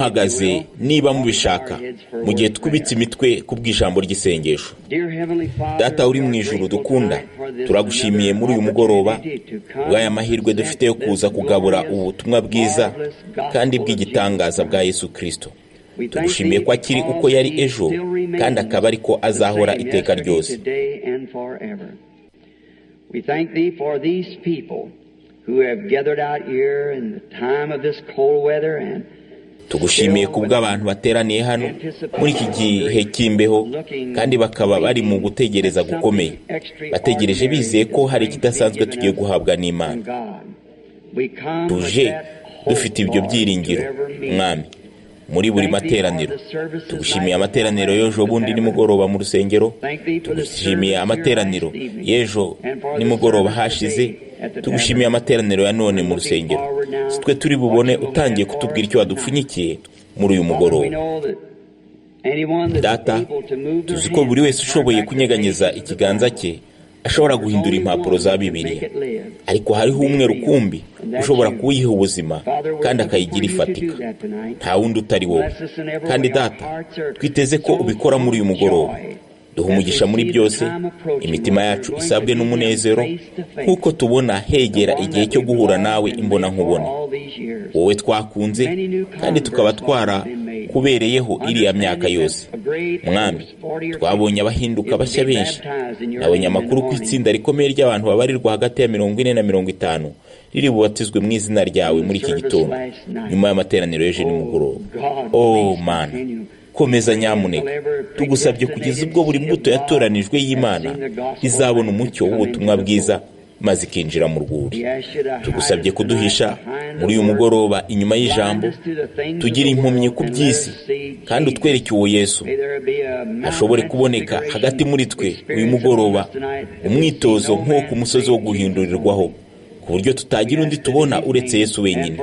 hagaze niba mubishaka mu gihe twubitse imitwe ku bw'ijambo ry'isengesho. Data uri mu ijuru dukunda, turagushimiye muri uyu mugoroba bw'aya mahirwe dufite yo kuza kugabura ubutumwa bwiza kandi bw'igitangaza bwa Yesu Kristo. Tugushimiye ko akiri uko yari ejo kandi akaba ariko azahora iteka ryose. We thank thee for these people who have gathered out here in the time of this cold weather and tugushimiye kubw'abantu bateraniye hano muri iki gihe cy'imbeho kandi bakaba bari mu gutegereza gukomeye, bategereje bizeye ko hari ikidasanzwe tugiye guhabwa n'Imana. Tuje dufite ibyo byiringiro Mwami muri buri materaniro. Tugushimiye amateraniro y'ejo bundi nimugoroba mu rusengero, tugushimiye amateraniro y'ejo nimugoroba hashize, tugushimiye amateraniro ya none mu rusengero. Twe turi bubone utangiye kutubwira icyo wadupfunyikiye muri uyu mugoroba. Data, tuzi ko buri wese ushoboye kunyeganyeza ikiganza cye ashobora guhindura impapuro za Bibiliya, ariko hariho umwe rukumbi ushobora kuyiha ubuzima kandi akayigira ifatika. Nta wundi utari wowe. Kandi Data, twiteze ko ubikora muri uyu mugoroba. Duha umugisha muri byose, imitima yacu isabwe n'umunezero nk'uko tubona hegera igihe cyo guhura nawe imbona nkubone. Wowe twakunze kandi tukaba kubereyeho iriya myaka yose. Mwami, twabonye abahinduka bashya benshi. Nabonye amakuru ku itsinda rikomeye ry'abantu babarirwa hagati ya 40 na 50 riri bubatizwe mu izina ryawe muri iki gitondo nyuma y'amateraniro y'ejo nimugoroba. Oh Mana, komeza nyamuneka, tugusabye kugeza ubwo buri mbuto yatoranijwe y'Imana izabona umucyo w'ubutumwa bwiza maze ikinjira mu rwuri. Tugusabye kuduhisha muri uyu mugoroba inyuma y'ijambo, tugira impumyi ku by'isi kandi utwereke uwo Yesu ashobore kuboneka hagati muri twe uyu mugoroba, umwitozo nk'uwo ku musozi wo guhindurirwaho, ku buryo tutagira undi tubona uretse Yesu wenyine.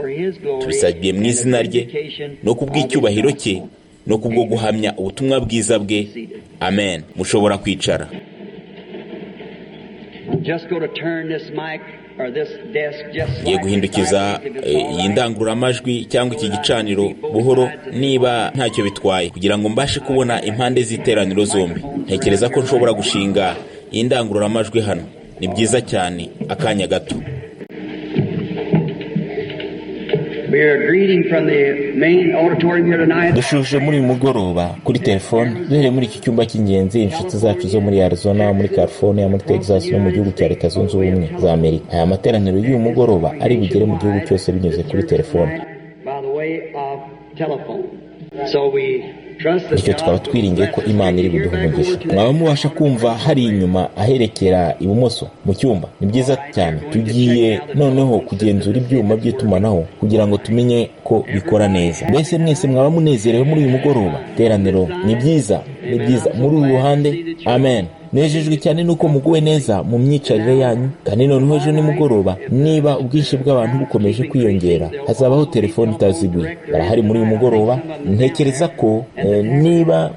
Tubisabye mu izina rye no kubw'icyubahiro cye no kubwo guhamya ubutumwa bwiza bwe. Amen. Mushobora kwicara. Ngiye guhindukiza iyi ndangururamajwi cyangwa iki gicaniro buhoro niba ntacyo bitwaye, kugira ngo mbashe kubona impande z'iteraniro zombi. Ntekereza ko nshobora gushinga iyi ndangururamajwi hano. Ni byiza cyane. Akanya gato. Dushuje muri mugoroba kuri telefone duhere muri iki cyumba cy'ingenzi inshuti zacu zo muri Arizona, muri California, muri Texas no mu gihugu cya Leta Zunze Ubumwe za Amerika. Aya materaniro y'uyu mugoroba ari bugere mu gihugu cyose binyuze kuri telefone. Icyo tukaba twiringiye ko Imana iri buduhe umugisha. Mwaba mubasha kumva hari inyuma aherekera ibumoso mu cyumba. Ni byiza cyane. Tugiye noneho kugenzura ibyuma by'itumanaho kugira ngo tumenye ko bikora neza. Mbese mwese mwaba munezerewe muri uyu mugoroba. Teraniro ni byiza muri uru ruhande. Amen. Nejejwe cyane nuko muguwe neza mu myicarire yanyu. Kandi noneho ejo nimugoroba niba ubwinshi bw'abantu bukomeje kwiyongera, hazabaho telefone itaziguye. Barahari muri uyu mugoroba. Ntekereza ko niba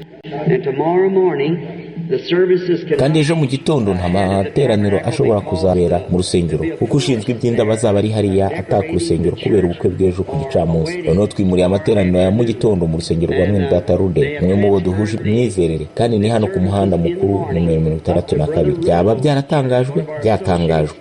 kandi ejo mu gitondo nta materaniro ashobora kuzabera mu rusengero kuko ushinzwe iby'inda bazaba ari hariya ataka urusengero kubera ubukwe bw'ejo ku gicamunsi. Noneho twimuriye amateraniro ya mu gitondo mu rusengero rwa mwene Data Rude, umwe mu bo duhuje imyizerere, kandi ni hano ku muhanda mukuru nimero 62. Byaba byatangajwe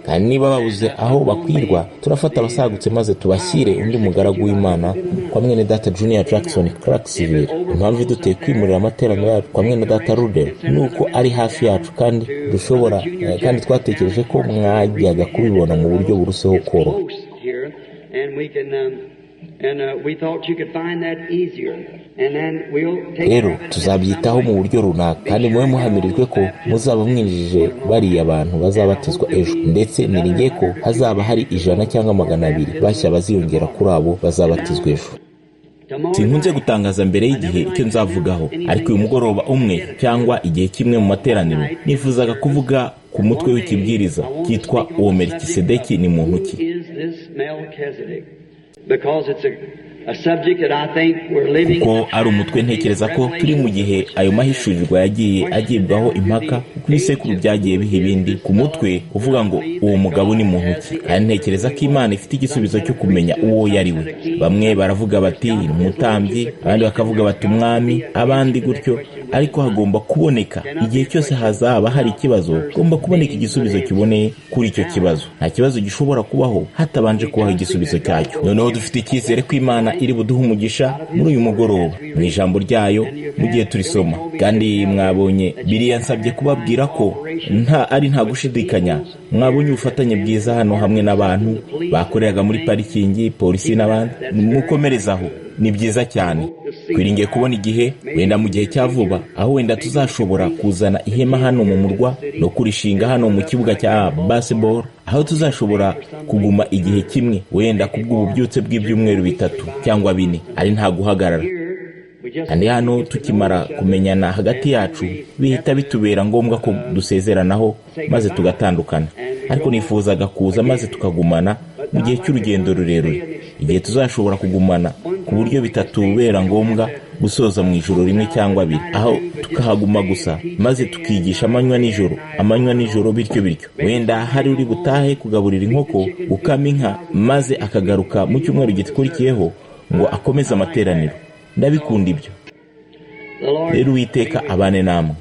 kandi niba babuze aho bakwirwa turafata abasagutse maze tubashyire undi mugaragu w'Imana kwa mwene Data Junior Jackson Clarksville. Impamvu duteye kwimurira amateraniro yacu kwa mwene Data Rude nuko ari hafi yacu kandi dushobora kandi twatekereje ko mwajyaga kubibona mu buryo buruseho koro. Rero tuzabyitaho mu buryo runaka kandi mube muhamirijwe ko muzaba mwinjije bariya abantu bazabatizwa ejo, ndetse niringiye ko hazaba hari 100 cyangwa 200 bashya baziyongera kuri abo bazabatizwa ejo. Sinkunze gutangaza mbere y'igihe icyo nzavugaho, ariko uyu mugoroba umwe cyangwa igihe kimwe mu materaniro nifuzaga kuvuga ku mutwe w'ikibwiriza cyitwa uwo Melkisedeki ni muntu ki. kuko ari umutwe ntekereza ko turi mu gihe ayo mahishurirwa yagiye agibwaho impaka kuko ibisekuru byagiye biha ibindi ku mutwe uvuga ngo uwo mugabo ni muntu ki, kandi ntekereza ko Imana ifite igisubizo cyo kumenya uwo yari we. Bamwe baravuga bati ni umutambyi, abandi bakavuga bati umwami, abandi gutyo, ariko hagomba kuboneka igihe cyose hazaba hari ikibazo, hagomba kuboneka igisubizo kiboneye kuri icyo kibazo. Nta kibazo gishobora kubaho hatabanje kubaho igisubizo cyacyo. Noneho dufite icyizere ko Imana iri buduhe umugisha muri uyu mugoroba mu ijambo ryayo mu gihe turisoma. Kandi mwabonye Bibiliya nsabye kubabwira ko nta gushidikanya mwabonye ubufatanye bwiza hano hamwe n'abantu bakoreraga muri parikingi, polisi n'abandi. Mukomerezaho, ni byiza cyane. Twiringiye kubona igihe, wenda mu gihe cya vuba, aho wenda tuzashobora kuzana ihema hano mu murwa no kurishinga hano mu kibuga cya basketball, aho tuzashobora kuguma igihe kimwe, wenda kubw'ububyutse bw'ibyumweru 3 cyangwa 4, ari nta guhagarara. Kandi hano tukimara kumenyana hagati yacu, bihita bitubera ngombwa ko dusezeranaho maze tugatandukana. Ariko nifuzaga kuza maze tukagumana mu gihe cy'urugendo rurerure, igihe tuzashobora kugumana ku buryo bitatubera ngombwa gusoza mu ijoro rimwe cyangwa 2, aho tukahaguma gusa maze tukigisha amanywa nijoro bityo. Wenda hari uri butahe kugaburira inkoko, gukama inka, maze akagaruka mu cyumweru gikurikiyeho ngo akomeze amateraniro. Ndabikunda ibyo. Rero Uwiteka abane namwe.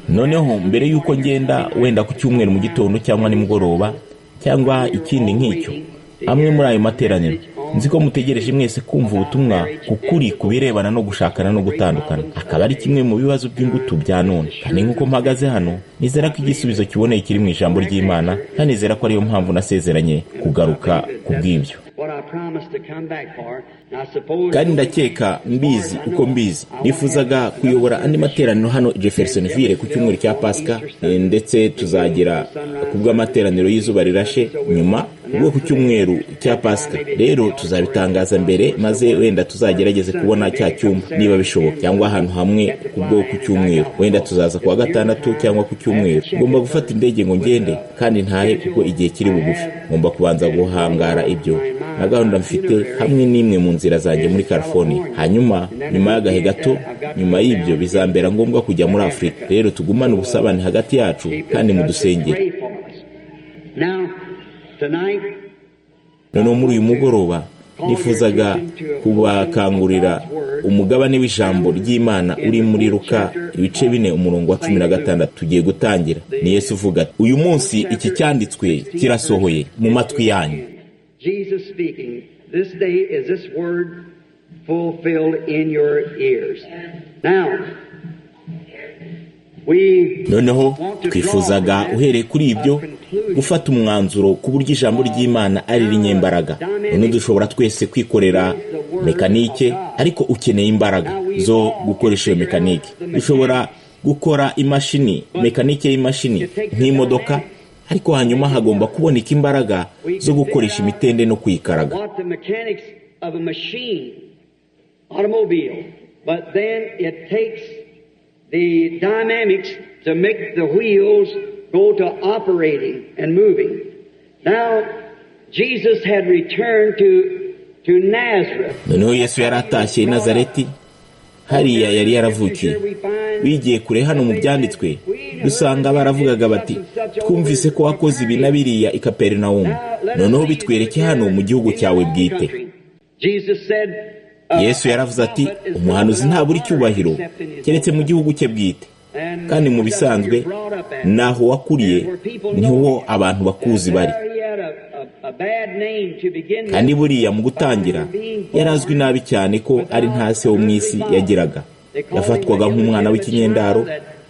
Noneho mbere yuko ngenda, wenda ku cyumweru mu gitondo cyangwa nimugoroba cyangwa ikindi nk'icyo, amwe muri ayo materaniro, nzi ko mutegereje mwese kumva ubutumwa kukuri kubirebana no gushakana no gutandukana. Akaba ari kimwe mu bibazo by'ingutu bya none. Kandi nk'uko mpagaze hano, nizera ko igisubizo kiboneye kiri mu ijambo ry'Imana, kandi nizera ko ariyo mpamvu nasezeranye kugaruka kubw'ibyo. Kandi ndakeka mbizi uko mbizi, nifuzaga kuyobora andi materaniro hano Jeffersonville ku cyumweru cya Pasika, ndetse tuzagira kubw'amateraniro y'izuba rirashe nyuma ubwo ku cyumweru cya Pasika. Rero tuzabitangaza mbere, maze wenda tuzagerageze kubona cya cyumba niba bishoboka, cyangwa ahantu hamwe kubwo ku cyumweru. Wenda tuzaza kuwa gatandatu cyangwa ku cyumweru. Ngomba gufata indege ngo ngende kandi ntahe kuko igihe kiri bugufi. Ngomba kubanza guhangara ibyo na gahunda mfite hamwe n'imwe mu nzira zanjye muri California. Hanyuma nyuma y'agahe gato, nyuma y'ibyo bizambera ngombwa kujya muri Afurika. Rero tugumane ubusabane hagati yacu kandi mudusengere. Noneho muri uyu mugoroba nifuzaga kubakangurira umugabane w'ijambo ry'Imana uri muri Luka ibice 4 umurongo wa 16. Tugiye gutangira. Ni Yesu uvuga ati, uyu munsi iki cyanditswe kirasohoye mu matwi yanyu. Jesus speaking, this day is this word fulfilled in your ears. Now, noneho twifuzaga uhereye kuri ibyo gufata umwanzuro ku buryo ijambo ry'Imana ari rinyembaraga. None dushobora twese kwikorera mekanike, ariko ukeneye imbaraga zo gukoresha iyo mekanike. Dushobora gukora imashini, mekanike y'imashini nk'imodoka, ariko hanyuma hagomba kuboneka imbaraga zo gukoresha imitende no kuyikaraga. The dynamics to make the wheels go to operating and moving. Now, Jesus had returned to Nazareth. Noneho Yesu yaratashye i Nazareti, hariya yari yaravukiye. Bigiye kure hano mu byanditswe, dusanga baravugaga bati, twumvise ko wakoze ibi na biriya i Kaperinawumu. Noneho bitwereke hano mu gihugu cyawe bwite. Yesu yaravuze ati, umuhanuzi ntabura icyubahiro keretse mu gihugu cye bwite. Kandi mu bisanzwe naho wakuriye niho abantu bakuzi bari. Kandi buriya mu gutangira yarazwi nabi cyane ko ari nta se wo mu isi yagiraga. Yafatwaga nk'umwana w'ikinyendaro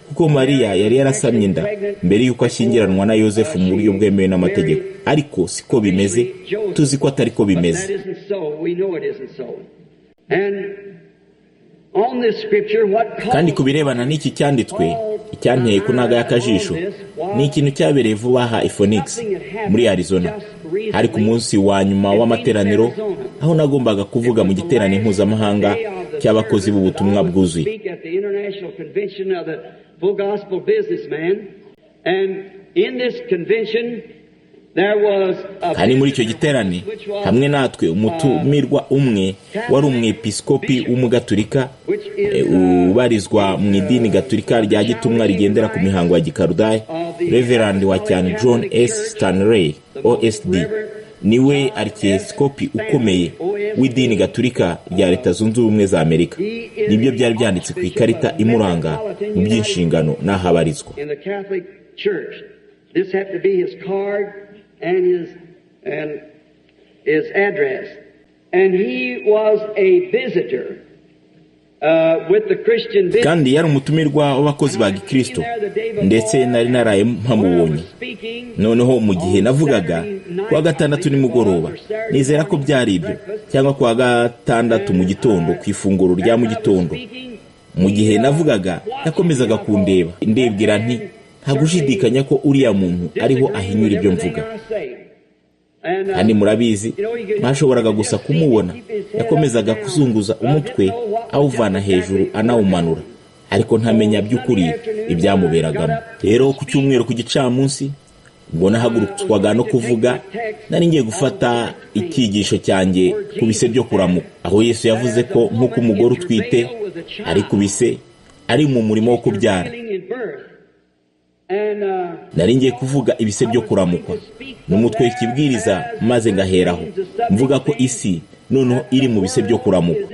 kuko Mariya yari yarasamye inda mbere yuko ashyingiranwa na Yosefu mu buryo bwemewe n'amategeko. Ariko siko bimeze, tuzi ko atari ko bimeze. Kandi kubirebana n'iki cyanditswe, icyanteye kunaga y'akajisho ni ikintu cyabereye vuba aha i Phoenix muri Arizona. Hari ku munsi wa nyuma w'amateraniro, aho nagombaga kuvuga mu giterane mpuzamahanga cy'abakozi b'ubutumwa bwuzuye. kandi muri icyo giterane hamwe natwe umutumirwa umwe wari umwepiskopi w'umugaturika ubarizwa mu idini gaturika rya gitumwa rigendera ku mihango ya gikarudayi, Reverend wa cyane John S. Stanley OSD, niwe arkiyepiskopi ukomeye w'idini gaturika rya Leta Zunze Ubumwe za Amerika. Nibyo byari byanditse ku ikarita imuranga mu by'inshingano n'aho abarizwa. This had to be his card and his address. And he was a visitor with the Christian business. Kandi yari umutumirwa w'abakozi ba Gikristo, ndetse nari naraye mpamubonye. Noneho mu gihe navugaga kuwa gatandatu nimugoroba, nizera ko byari ibyo, cyangwa kuwa gatandatu mu gitondo ku ifunguro rya mu gitondo, mu gihe navugaga yakomezaga kundeba, ndebwira nti nta gushidikanya ko uriya muntu ariho ahinyura ibyo mvuga. Kandi murabizi, mwashoboraga gusa kumubona yakomezaga kuzunguza umutwe awuvana hejuru anawumanura, ariko ntamenya by'ukuri ibyamuberagamo. Rero ku cyumweru ku gicamunsi, ubwo nahagurutswaga no kuvuga, nari ngiye gufata icyigisho cyanjye ku bise byo kuramuka, aho Yesu yavuze ko nk'uko umugore utwite ari ku bise ari mu murimo wo kubyara. Nari ngiye kuvuga ibise byo kuramukwa n'umutwe w'ikibwiriza, maze ngaheraho mvuga ko isi noneho iri mu bise byo kuramukwa.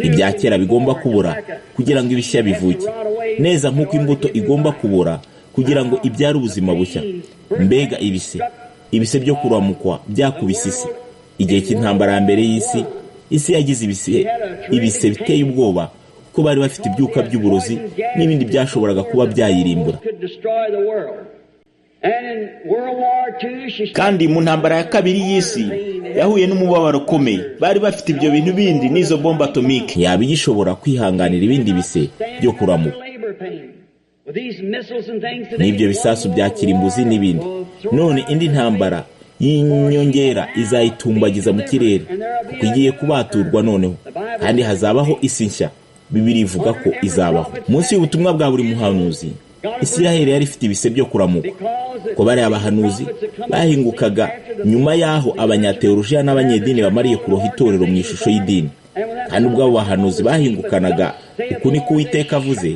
Ibya kera bigomba kubura kugira ngo ibishya bivuke, neza nk'uko imbuto igomba kubura kugira ngo ibyare ubuzima bushya. Mbega ibise byo kuramukwa byakubise isi. Igihe cy'intambara ya mbere y'isi, isi yagize ibise biteye ubwoba, ko bari bafite ibyuka by'uburozi n'ibindi byashoboraga kuba byayirimbura. Kandi mu ntambara ya kabiri y'isi yahuye n'umubabaro ukomeye, bari bafite ibyo bintu bindi n'izo bomba atomike. Yaba igishobora kwihanganira ibindi bise byo kuramuka n'ibyo bisasu bya kirimbuzi n'ibindi? None indi ntambara y'inyongera izayitumbagiza mu kirere, kuko igiye kubaturwa noneho, kandi hazabaho isi nshya. Bibiri ivuga ko izabaho. Munsi y'ubutumwa bwa buri muhanuzi, Isiraheli yari ifite ibise byo kuramuka, ko bari abahanuzi bahingukaga nyuma y'aho abanyateolojiya n'abanyedini bamariye kuroha itorero mu ishusho y'idini. Kandi ubwo abo bahanuzi bahingukanaga uku niko Uwiteka avuze,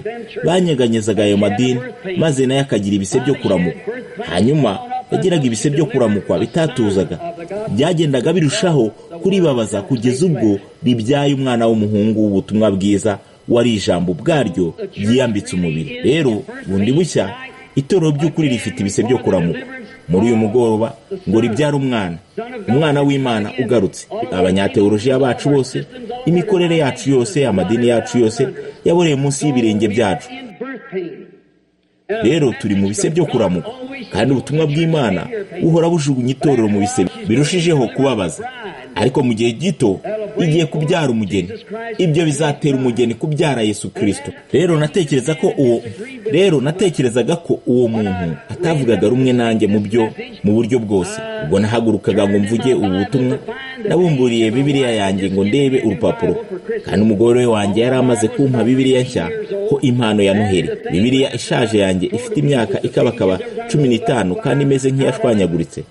banyeganyezaga ayo madini, maze nayo akagira ibise byo kuramuka. Hanyuma yagiraga ibise byo kuramukwa bitatuzaga, byagendaga birushaho kuribabaza kugeza ubwo ribyaye umwana w'umuhungu w'ubutumwa bwiza, wari ijambo ubwaryo ryiyambitse umubiri. Rero bundi bushya itorero by'ukuri rifite ibise byo kuramuka. Muri uyu mugoroba ngo ribyara umwana w'Imana ugarutse. Abanyateolojiya bacu bose, imikorere yacu yose, amadini yacu yose yaboreye munsi y'ibirenge byacu. Rero turi mu bise byo kuramuka, kandi ubutumwa bw'Imana buhora bujugunya itorero mu bise birushijeho kubabaza. Ariko mu gihe gito igiye kubyara umugeni. Ibyo bizatera umugeni kubyara Yesu Kristo. Rero natekerezaga ko uwo muntu atavugaga rumwe nanjye mu buryo bwose. Ubwo nahagurukaga ngo mvuge ubu butumwa, nabumburiye Bibiliya yanjye ngo ndebe urupapuro, kandi umugore wanjye yari amaze kumpa Bibiliya nshya ko impano ya Noheli. Bibiliya ishaje yanjye ifite imyaka ikabakaba 15 kandi imeze nk'iyashwanyaguritse.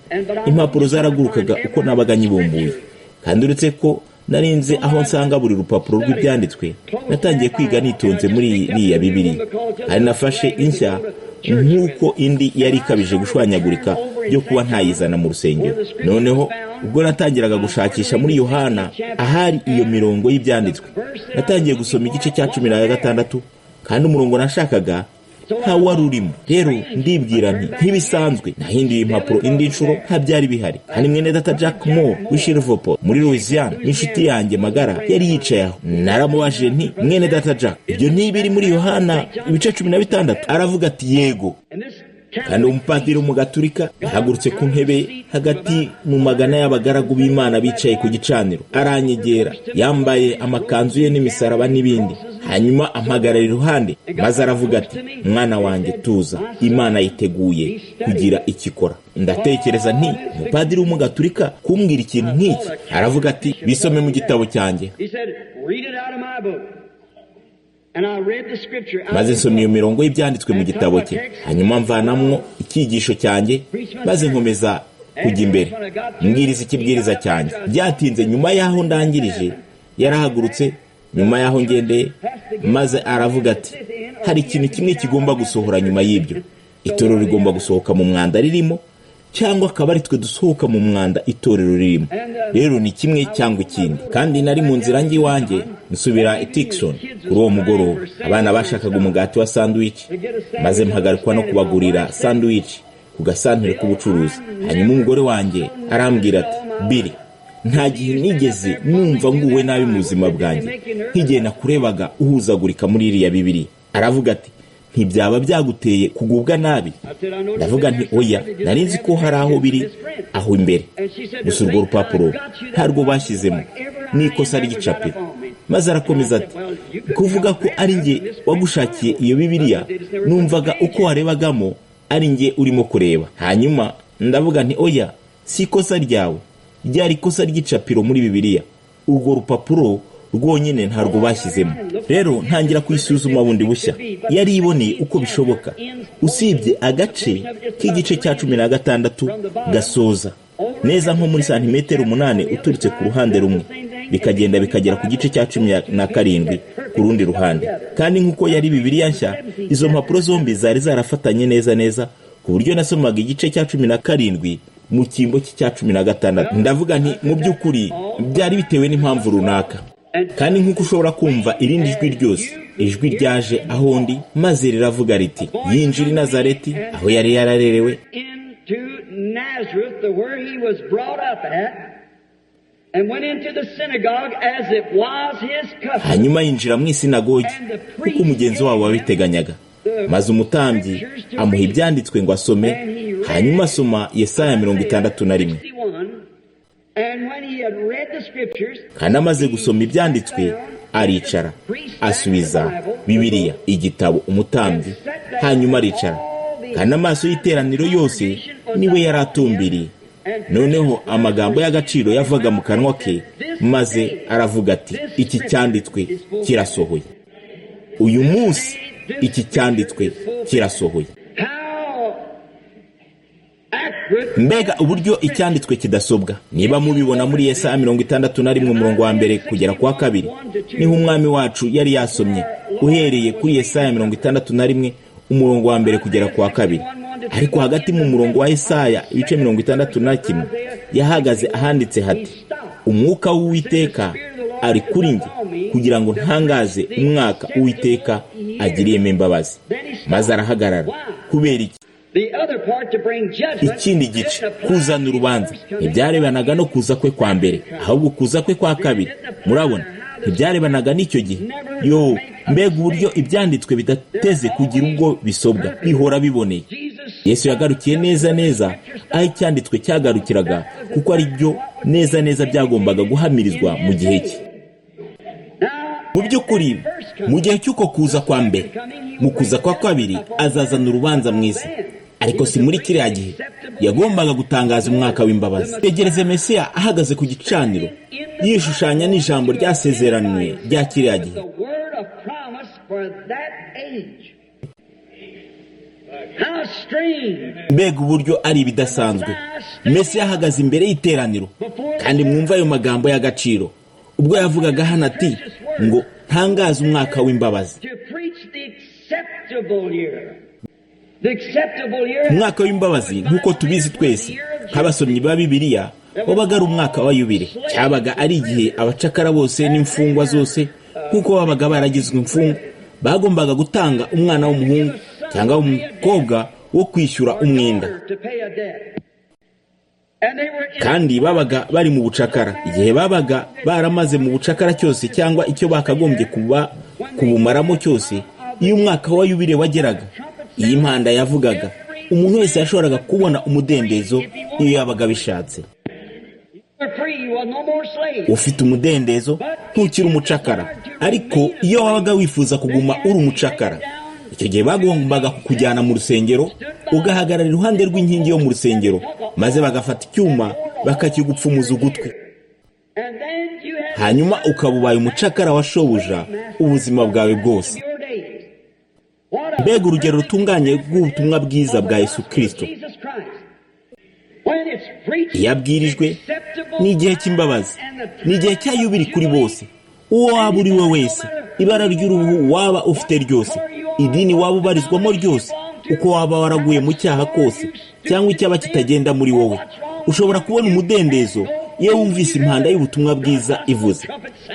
Impapuro zaragurukaga uko nabaga nyibumbuye, kandi uretse ko narinze aho nsanga buri rupapuro rw'ibyanditswe, natangiye kwiga nitonze muri iriya Bibiliya, kandi nafashe inshya nk'uko indi yari ikabije gushwanyagurika byo kuba ntayizana mu rusengero. Noneho ubwo natangiraga gushakisha muri Yohana ahari iyo mirongo y'ibyanditswe, natangiye gusoma igice cya 16, kandi umurongo nashakaga nta wari urimo. Rero ndibwira nti ntibisanzwe, nahinduye impapuro indi nshuro nta byari bihari. Kandi mwene data Jack Moore w'Shreveport muri Louisiana, inshuti yanjye magara, yari yicaye aho. Naramubajije nti, mwene data Jack, ibyo ntibiri muri Yohana ibice 16? Aravuga ati yego. Kandi umupadiri w'umugaturika yahagurutse ku ntebe hagati mu magana y'abagaragu b'Imana bicaye ku gicaniro, aranyegera yambaye amakanzu ye n'imisaraba n'ibindi. Hanyuma ampagarara iruhande, maze aravuga ati, mwana wanjye tuza, Imana yiteguye kugira ikikora. Ndatekereza nti, umupadiri w'umugaturika kumbwira ikintu nk'iki? Aravuga ati, bisome mu gitabo cyanjye. maze nsomye iyo mirongo y'ibyanditswe mu gitabo cye, hanyuma mvanamwo icyigisho cyanjye, maze nkomeza kujya imbere mbwiriza ikibwiriza cyanjye. Byatinze, nyuma y'aho ndangirije yarahagurutse, nyuma y'aho ngendeye, maze aravuga ati, hari ikintu kimwe kigomba gusohora nyuma y'ibyo. Itorero rigomba gusohoka mu mwanda ririmo, cyangwa akaba ari twe dusohoka mu mwanda itorero ririmo. Rero ni kimwe cyangwa ikindi. Kandi nari mu nzira njye iwanjye nsubira i Tucson kuri uwo mugoroba. Abana bashakaga umugati wa sandwich, maze mpagarikwa no kubagurira sandwich ku gasantere k'ubucuruzi. Hanyuma umugore wanjye arambwira ati, Billy, nta gihe nigeze numva nguwe nabi mu buzima bwanjye nk'igihe nakurebaga uhuzagurika muri iriya Bibiliya. Aravuga ati, ntibyaba byaguteye kugubwa nabi? Ndavuga nti, oya, nari nzi ko hari aho biri aho imbere, gusa urwo rupapuro ntarwo bashyizemo, ni ikosa ry'icapiro. Maze arakomeza ati, kuvuga ko ari njye wagushakiye iyo Bibiliya, numvaga uko warebagamo ari njye urimo kureba. Hanyuma ndavuga nti, oya, si ikosa ryawe, ryari ikosa ry'icapiro muri Bibiliya. Urwo rupapuro rwonyine ntarwo bashyizemo. Rero ntangira kuyisuzuma bundi bushya. Yari iboneye uko bishoboka, usibye agace k'igice cya 16 gasoza neza nko muri santimetero 8 uturutse ku ruhande rumwe, bikagenda bikagera ku gice cya 17 ku rundi ruhande. Kandi nk'uko yari Bibiliya nshya, izo mpapuro zombi zari zarafatanye neza ku buryo nasomaga igice cya 17 mu cyimbo cya 16. Ndavuga nti, mu by'ukuri byari bitewe n'impamvu runaka. Kandi nk'uko ushobora kumva irindi jwi ryose, ijwi ryaje aho ndi, maze riravuga riti, yinjira i Nazareti aho yari yararerewe, hanyuma yinjira mu isinagogi kuko umugenzi wabo wabiteganyaga. Maze umutambyi amuha ibyanditswe ngo asome, hanyuma asoma Yesaya 61. Kandi amaze gusoma ibyanditswe, aricara asubiza Bibiliya igitabo umutambyi, hanyuma aricara. Kandi amaso y'iteraniro yose niwe yari atumbiriye. Noneho amagambo y'agaciro yavaga mu kanwa ke, maze aravuga ati, iki cyanditswe kirasohoye. Uyu munsi iki cyanditswe kirasohoye. Mbega uburyo icyanditswe kidasobwa. Niba mubibona muri Yesaya 61 umurongo wa mbere kugera kwa 2, niho umwami wacu yari yasomye, uhereye kuri Yesaya 61 umurongo wa mbere kugera kwa 2. Ariko hagati mu murongo wa Yesaya ibice 61 yahagaze ahanditse hati, umwuka w'Uwiteka ari kuri njye, kugira ngo ntangaze umwaka Uwiteka agiriyemo imbabazi. Maze arahagarara. Kubera iki? Ikindi gice, kuzana urubanza, ntibyarebanaga no kuza kwe kwa mbere, ahubwo kuza kwe kwa 2. Murabona, ntibyarebanaga n'icyo gihe. Mbega uburyo ibyanditswe bidateze kugira ubwo bisobwa, bihora biboneye. Yesu yagarukiye neza aho icyanditswe cyagarukiraga, kuko ari byo neza byagombaga guhamirizwa mu gihe cye. Mu by'ukuri, mu gihe cy'uko kuza kwa mbere, mu kuza kwa 2 azazana urubanza mwiza. Ariko si muri kiriya gihe. Yagombaga gutangaza umwaka w'imbabazi. Tegereze Mesiya ahagaze ku gicaniro, yishushanya n'ijambo ryasezeranywe rya kiriya gihe. Mbega uburyo ari ibidasanzwe. Mesiya ahagaze imbere y'iteraniro, kandi mwumva ayo magambo y'agaciro, ubwo yavugaga hano ati, ngo ntangaze umwaka w'imbabazi. Umwaka w'imbabazi, nk'uko tubizi twese nk'abasomyi ba Bibiliya, wabaga ari umwaka wa Yubile. Cyabaga ari igihe abacakara bose n'imfungwa zose, nk'uko babaga baragizwe imfungwa, bagombaga gutanga umwana w'umuhungu cyangwa w'umukobwa wo kwishyura umwenda. Kandi babaga bari mu bucakara. Igihe babaga baramaze mu bucakara cyose, cyangwa icyo bakagombye kubumaramo cyose, iyo umwaka wa Yubile wageraga, iyi impanda yavugaga, umuntu wese yashoboraga kubona umudendezo iyo yabaga bishatse. Ufite umudendezo, ntukiri umucakara. Ariko iyo wabaga wifuza kuguma uri umucakara, icyo gihe bagombaga kukujyana mu rusengero, ugahagarara iruhande rw'inkingi yo mu rusengero, maze bagafata icyuma bakakigupfumuza ugutwi. hanyuma ukaba ubaye umucakara wa shobuja ubuzima bwawe bwose. Mbega urugero rutunganye rw'ubutumwa bwiza bwa Yesu Kristo. Iyo abwirijwe ni igihe cy'imbabazi, ni igihe cya yubiri kuri bose, uwo waba uri we wese, ibara ry'uruhu waba ufite ryose, idini waba ubarizwamo ryose, uko waba waraguye mu cyaha kose cyangwa icyaba kitagenda muri wowe, ushobora kubona umudendezo iyo wumvise impanda y'ubutumwa bwiza ivuze.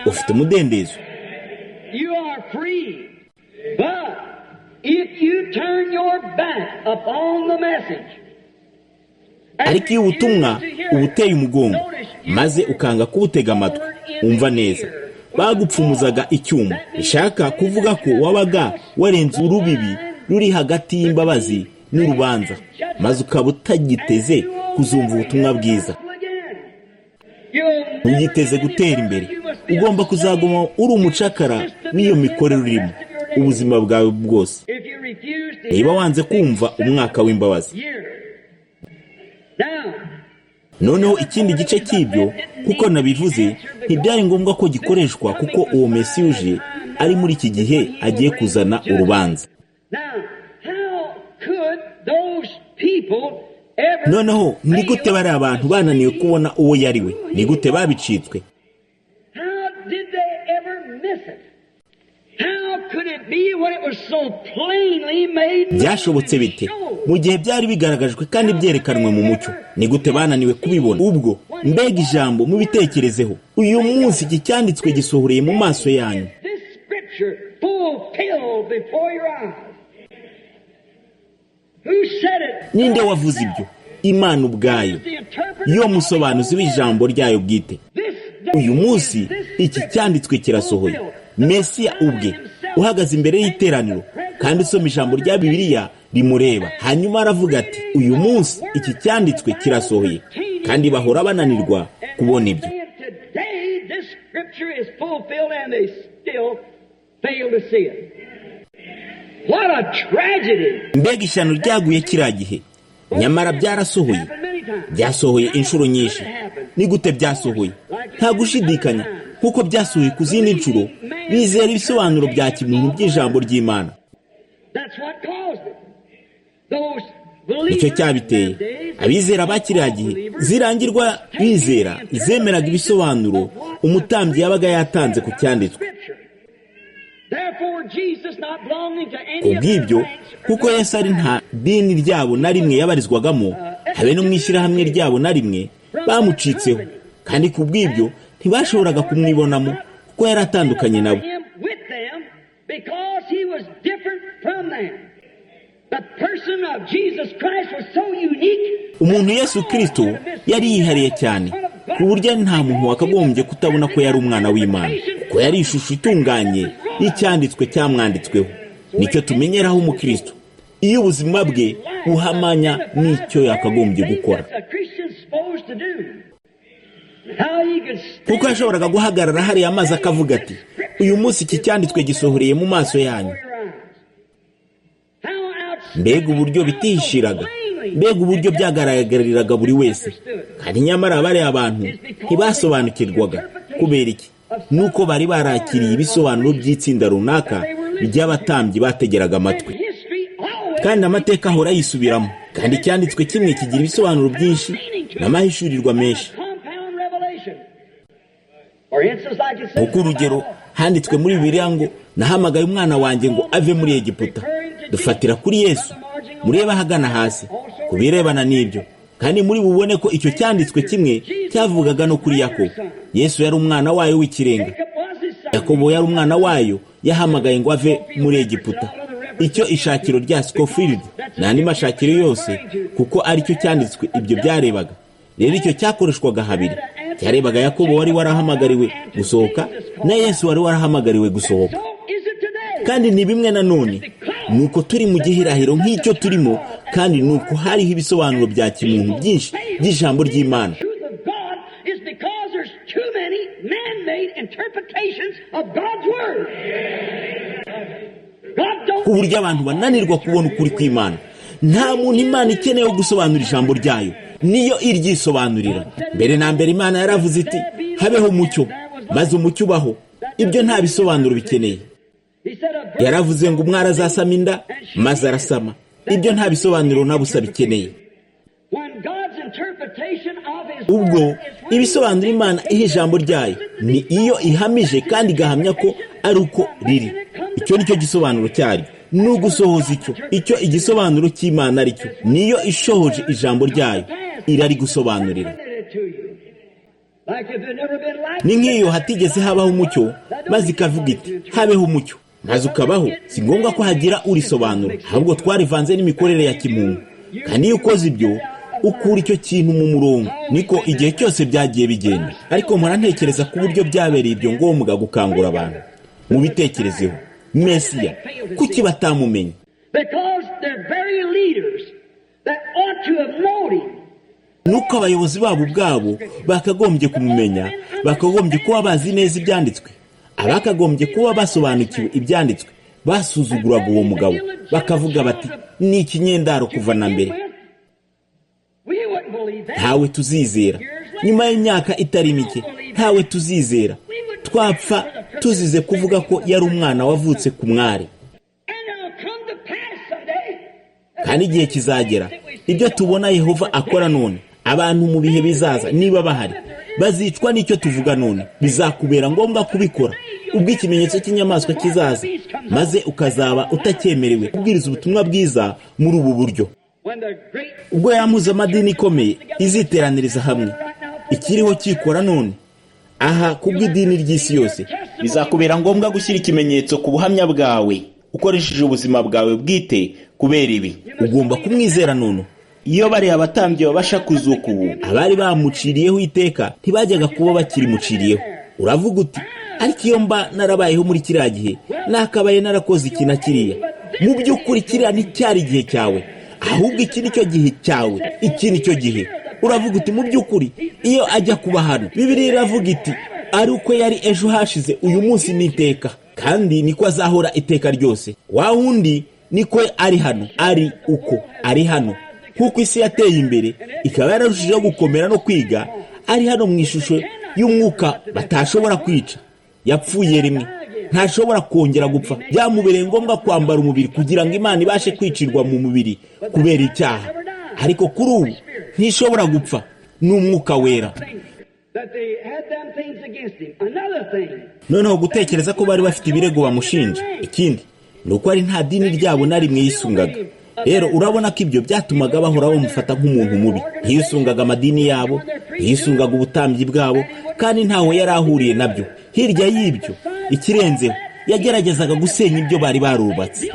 Ufite umudendezo. Ariko iyo ubutumwa ubuteye umugongo maze ukanga kubutega amatwi, umva neza, bagupfumuzaga icyuma. Bishaka kuvuga ko wabaga warenze urubibi ruri hagati y'imbabazi n'urubanza, maze ukaba utagiteze kuzumva ubutumwa bwiza. Ntugiteze gutera imbere, ugomba kuzaguma uri umucakara n'iyo mikorere urimo ubuzima bwawe bwose, niba wanze kumva umwaka w'imbabazi. Noneho ikindi gice cy'ibyo, kuko nabivuze, ntibyari ngombwa ko gikoreshwa kuko uwo Mesiya uje ari muri iki gihe agiye kuzana urubanza. Noneho ni gute bari abantu bananiwe kubona uwo yari we? Ni gute babicitswe? Byashobotse bite mu gihe byari bigaragajwe kandi byerekanwe mu mucyo? Ni gute bananiwe kubibona? Ubwo mbega ijambo mubitekerezeho, uyu munsi iki cyanditswe gisohoreye mu maso yanyu. Ninde wavuze ibyo? Imana ubwayo, yo musobanuzi w'ijambo ryayo bwite. Uyu munsi iki cyanditswe kirasohoye. Mesiya ubwe uhagaze imbere y'iteraniro kandi usoma ijambo rya Bibiliya rimureba, hanyuma aravuga ati, uyu munsi iki cyanditswe kirasohoye, kandi bahora bananirwa kubona ibyo. Mbega ishyano ryaguye kiriya gihe, nyamara byarasohoye. Byasohoye inshuro nyinshi. Ni gute byasohoye? Nta gushidikanya, kuko byasohoye ku zindi nshuro bizera ibisobanuro bya kimuntu by'ijambo ry'Imana. Nicyo cyabiteye. Abizera bakiriya gihe zirangirwa bizera zemeraga ibisobanuro umutambyi yabaga yatanze ku cyanditswe. Kubw'ibyo, kuko Yesu ari nta dini ryabo na rimwe yabarizwagamo, habe no mu ishyirahamwe ryabo na rimwe, bamucitseho, kandi kubw'ibyo ntibashoboraga kumwibonamo kuko yari atandukanye nabo. Umuntu Yesu Kristo yari yihariye cyane ku buryo nta muntu wakagombye kutabona ko yari umwana w'Imana, kuko yari ishusho itunganye y'icyanditswe cyamwanditsweho. Nicyo tumenyeraho umukristo, iyo ubuzima bwe buhamanya n'icyo yakagombye gukora. Kuko yashoboraga guhagarara hariya maze akavuga ati, uyu munsi iki cyanditswe gisohoreye mu maso yanyu. Mbega uburyo bitihishiraga, mbega uburyo byagaragariraga buri wese, kandi nyamara bariya abantu ntibasobanukirwaga. Kubera iki? Nuko bari barakiriye ibisobanuro by'itsinda runaka ry'abatambyi bategeraga amatwi, kandi amateka ahora yisubiramo, kandi icyanditswe kimwe kigira ibisobanuro byinshi n'amahishurirwa menshi. Nk'uko urugero handitswe muri Bibiliya ngo, nahamagaye umwana wanjye ngo ave muri Egiputa. Dufatira kuri Yesu, mureba ahagana hasi ku birebana n'ibyo, kandi muri bubone ko icyo cyanditswe kimwe cyavugaga no kuri Yakobo. Yesu yari umwana wayo w'ikirenga, Yakobo yari umwana wayo yahamagaye ngo ave muri Egiputa. Icyo ishakiro rya Scofield n'andi mashakiro yose, kuko ari cyo cyanditswe ibyo byarebaga. Rero icyo cyakoreshwaga habiri, cyarebaga Yakobo wari warahamagariwe gusohoka na Yesu wari warahamagariwe gusohoka. Kandi ni bimwe na none, nuko turi mu gihirahiro nk'icyo turimo, kandi nuko hariho ibisobanuro bya kimuntu byinshi by'ijambo ry'Imana. Ku buryo abantu bananirwa kubona ukuri kw'Imana. Nta muntu Imana ikeneye gusobanura ijambo ryayo, niyo iryisobanurira. Mbere na mbere Imana yaravuze iti, habeho umucyo, maze umucyo ubaho. Ibyo nta bisobanuro bikeneye. Yaravuze ngo umwari azasama inda, maze arasama. Ibyo nta bisobanuro na busa bikeneye. Ubwo ibisobanuro Imana ihe ijambo ryayo ni iyo ihamije kandi igahamya ko ari uko riri. Icyo nicyo gisobanuro cyaryo. Ni ugusohoza icyo igisobanuro cy'Imana ari cyo. Niyo ishohoje ijambo ryayo irari gusobanurira. Ni nk'iyo hatigeze habaho umucyo, maze ikavuga iti habeho umucyo, maze ukabaho. Si ngombwa ko hagira urisobanura, ahubwo twarivanze n'imikorere ya kimuntu. Kandi iyo ukoze ibyo, ukura icyo kintu mu murongo. Niko igihe cyose byagiye bigenda. Ariko murantekereza ku buryo byabereye ibyo ngombwa gukangura abantu. Mubitekerezeho. Mesiya kuki batamumenye? Nuko abayobozi babo ubwabo bakagombye kumumenya, bakagombye kuba bazi neza ibyanditswe. Abakagombye kuba basobanukiwe ibyanditswe basuzuguraga uwo mugabo, bakavuga bati ni ikinyendaro kuva na mbere. Ntawe tuzizera. Nyuma y'imyaka itari mike, ntawe tuzizera. Twapfa tuzize kuvuga ko yari umwana wavutse ku mwari. Kandi igihe kizagera, ibyo tubona Yehova akora none, abantu mu bihe bizaza niba bahari, bazicwa n'icyo tuvuga none. Bizakubera ngombwa kubikora ubwo ikimenyetso cy'inyamaswa kizaza, maze ukazaba utakyemerewe kubwiriza ubutumwa bwiza muri ubu buryo. Ubwo y'impuzamadini ikomeye iziteraniriza hamwe, ikiriho kikora none aha kubw'idini ry'isi yose, bizakubera ngombwa gushyira ikimenyetso ku buhamya bwawe ukoresheje ubuzima bwawe bwite. Kubera ibi ugomba kumwizera none. Iyo bari abatambyi babasha kuzuka ubu, abari bamuciriyeho iteka ntibajyaga kuba bakirimuciriyeho. Uravuga uti ariko iyo mba narabayeho muri kiriya gihe, nakabaye narakoze iki na kiriya. Mu by'ukuri kiriya nticyari igihe cyawe, ahubwo iki nicyo gihe cyawe. Iki nicyo gihe. Uravuga uti mu by'ukuri iyo ajya kuba hano, Bibiliya iravuga iti ari uko yari ejo hashize, uyu munsi n'iteka, kandi niko azahora iteka ryose. Wa wundi niko ari hano, ari uko ari hano. Kuko isi yateye imbere ikaba yararushijeho gukomera no kwiga, ari hano mu ishusho y'umwuka batashobora kwica. Yapfuye rimwe, ntashobora kongera gupfa. Byamubereye ngombwa kwambara umubiri kugira ngo Imana ibashe kwicirwa mu mubiri kubera icyaha. Ariko kuri ubu ntishobora gupfa. N'umwuka wera. Noneho gutekereza ko bari bafite ibirego bamushinja. Ikindi ni uko ari nta dini ryabo na rimwe yisungaga. Rero urabona ko ibyo byatumaga bahora bamufata nk'umuntu mubi. Yisungaga amadini yabo, yisungaga ubutambyi bwabo, kandi ntaho yari ahuriye nabyo. Hirya y'ibyo, ikirenzeho, yageragezaga gusenya ibyo bari barubatse.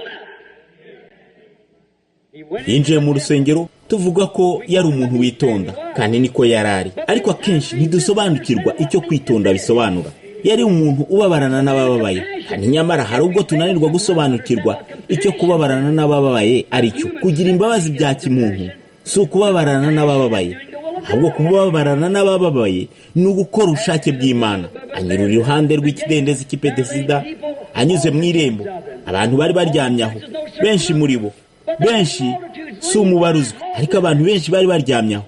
Yinjiye mu rusengero, tuvuga ko yari umuntu witonda, kandi niko yarari. Ariko akenshi ntidusobanukirwa icyo kwitonda bisobanura. Yari umuntu ubabarana n'abababaye, kandi nyamara hari ubwo tunanirwa gusobanukirwa icyo kubabarana n'abababaye ari cyo. Kugira imbabazi bya kimuntu si ukubabarana n'abababaye, ahubwo kubabarana n'abababaye ni ugukora ubushake bw'Imana. Anyura iruhande rw'ikidendezi cy'Ipetesida, anyuze mu irembo. Abantu bari baryamye aho, benshi muri bo, benshi si umubaruzwa, ariko abantu benshi bari baryamye aho.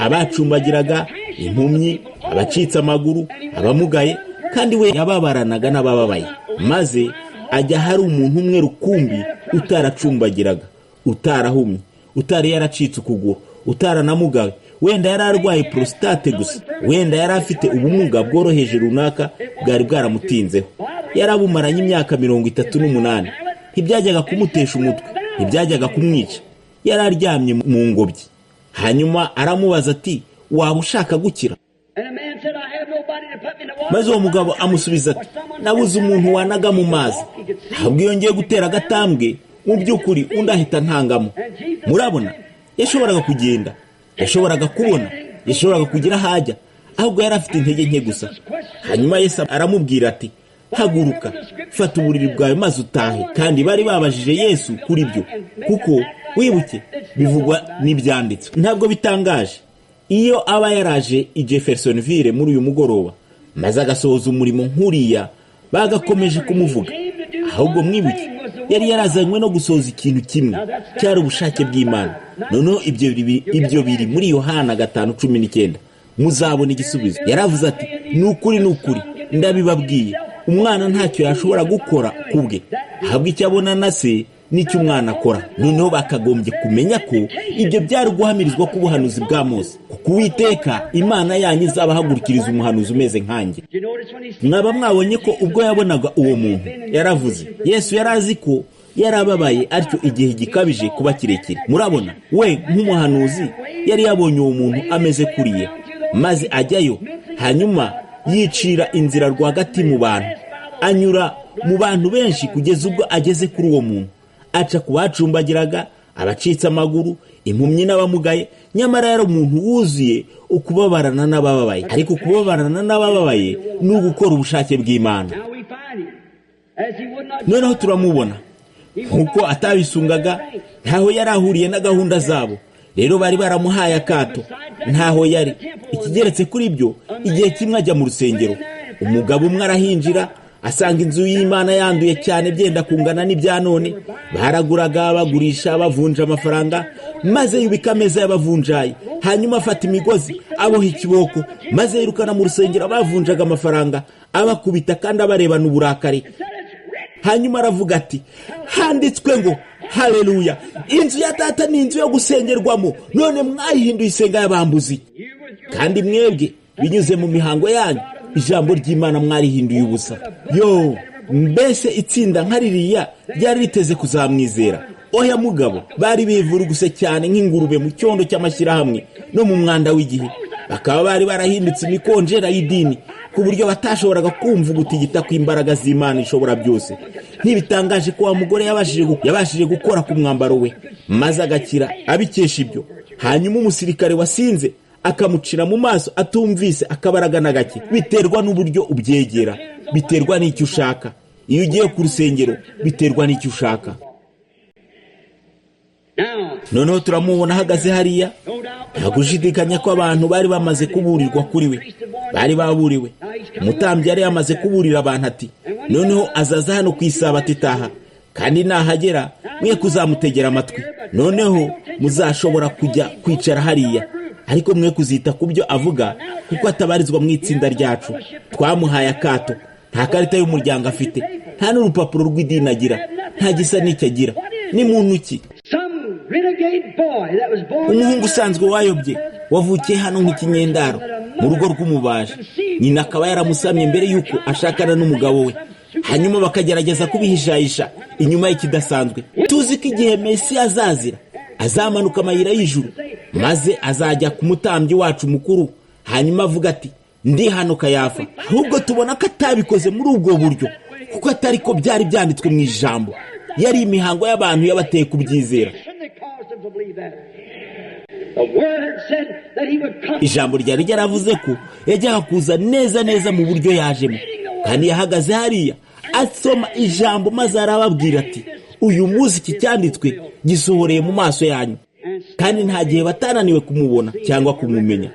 Abacumbagiraga, impumyi, abacitse amaguru, abamugaye, kandi we yababaranaga n'abababaye. Maze ajya hari umuntu umwe rukumbi utaracumbagiraga, utarahumye, utari yaracitse ukuguru, utaranamugawe. Wenda yari arwaye prostate gusa, wenda yari afite ubumuga bworoheje runaka bwari bwaramutinzeho. Yarabumaranye imyaka 38. Ntibyajyaga kumutesha umutwe, ntibyajyaga kumwica. Yari aryamye mu ngobyi. Hanyuma aramubaza ati waba ushaka gukira? Maze uwo mugabo amusubiza ati nabuze umuntu wanaga mu mazi, ahubwo iyo ngiye gutera agatambwe mu by'ukuri undi ahita ntangamo. Murabona, yashoboraga kugenda, yashoboraga kubona, yashoboraga kugira hajya, ahubwo yari afite intege nke gusa. Hanyuma Yesu aramubwira ati haguruka, fata uburiri bwawe maze utahe. Kandi bari babajije Yesu kuri byo, kuko wibuke bivugwa n'ibyanditswe. Ntabwo bitangaje iyo aba yaraje i Jeffersonville muri uyu mugoroba, maze agasohoza umurimo nk'uriya, bagakomeje kumuvuga. Ahubwo mwibuke yari yarazanywe no gusohoza ikintu kimwe, cyari ubushake bw'Imana. Noneho ibyo biri muri Yohana 5:19. Muzabona igisubizo. Yaravuze ati ni ukuri ndabibabwiye, umwana ntacyo yashobora gukora kubwe, ahubwo icyo abona na se n'icyo umwana akora. Noneho bakagombye kumenya ko ibyo byari guhamirizwa ku buhanuzi bwa Mose, kuko Uwiteka Imana yanyu izabahagurukiriza umuhanuzi umeze nkanjye. Mwaba mwabonye ko ubwo yabonaga uwo muntu yaravuze, Yesu yari azi ko yarababaye atyo igihe gikabije kuba kirekire. Murabona, we nk'umuhanuzi yari yabonye uwo muntu ameze kuriye, maze ajyayo, hanyuma yicira inzira rwagati mu bantu, anyura mu bantu benshi kugeza ubwo ageze kuri uwo muntu, aca ku bacumbagiraga, abacitse amaguru, impumyi n'abamugaye. Nyamara yari umuntu wuzuye ukubabarana n'abababaye, ariko ukubabarana n'abababaye ni ugukora ubushake bw'Imana. Noneho turamubona nkuko atabisungaga, ntaho yari ahuriye na gahunda zabo. Rero bari baramuhaye akato, ntaho yari. Ikigeretse kuri ibyo, igihe kimwe ajya mu rusengero, umugabo umwe arahinjira, asanga inzu y'Imana yanduye cyane byenda kungana n'ibya none. Baraguraga, bagurisha, bavunja amafaranga, maze yubika ameza y'abavunjayi, hanyuma afata imigozi aboha ikiboko, maze yirukana mu rusengero abavunjaga amafaranga, abakubita kandi abarebana uburakari. Hanyuma aravuga ati, handitswe ngo haleluya, inzu ya data ni inzu yo gusengerwamo, none mwayihinduye isenga y'abambuzi. Kandi mwebwe binyuze mu mihango yanyu ijambo ry'Imana mwarihinduye ubusa. Mbese itsinda nka ririya ryari riteze kuzamwizera? Oya mugabo, bari bivuruguse cyane nk'ingurube mu cyondo cy'amashyirahamwe no mu mwanda w'igihe. Bakaba bari barahindutse imikonjera y'idini ku buryo batashoboraga kumva gutigita kw'imbaraga z'Imana ishobora byose. Ntibitangaje ko wa mugore yabashije gukora ku mwambaro we, maze agakira abikesha ibyo. Hanyuma umusirikare wasinze akamucira mu maso atumvise, akabaragana gake. Biterwa n'uburyo ubyegera, biterwa n'icyo ushaka. Iyo ugiye ku rusengero, biterwa n'icyo ushaka. Noneho turamubona ahagaze hariya. Nta gushidikanya ko abantu bari bamaze kuburirwa kuri we, bari baburiwe. Umutambyi yari yamaze kuburira abantu ati, noneho azaza hano ku isabato itaha, kandi nahagera mwe kuzamutegera amatwi. Noneho muzashobora kujya kwicara hariya, ariko mwe kuzita ku byo avuga, kuko atabarizwa mu itsinda ryacu. Twamuhaye akato, nta karita y'umuryango afite, nta n'urupapuro rw'idini agira, nta gisa n'icyo agira. Ni muntu ki? Umuhungu usanzwe wayobye, wavukiye hano nk'ikinyendaro mu rugo rw'umubaji. Nyina akaba yaramusamye mbere y'uko ashakana n'umugabo we, hanyuma bakagerageza kubihishahisha inyuma y'ikidasanzwe. Tuzi ko igihe Mesiya azazira, azamanuka amayira y'ijuru, maze azajya ku mutambyi wacu mukuru, hanyuma avuga ati, ndi hano Kayafa. Ahubwo tubona ko atabikoze muri ubwo buryo, kuko atari ko byari byanditswe mu ijambo. Yari imihango y'abantu yabateye kubyizera. Ijambo ryari ryaravuze ko yajyaga kuza neza neza mu buryo yajemo, kandi yahagaze hariya asoma ijambo, maze arababwira ati, uyu munsi iki cyanditswe gisohoreye mu maso yanyu. Kandi nta gihe batananiwe kumubona cyangwa kumumenya,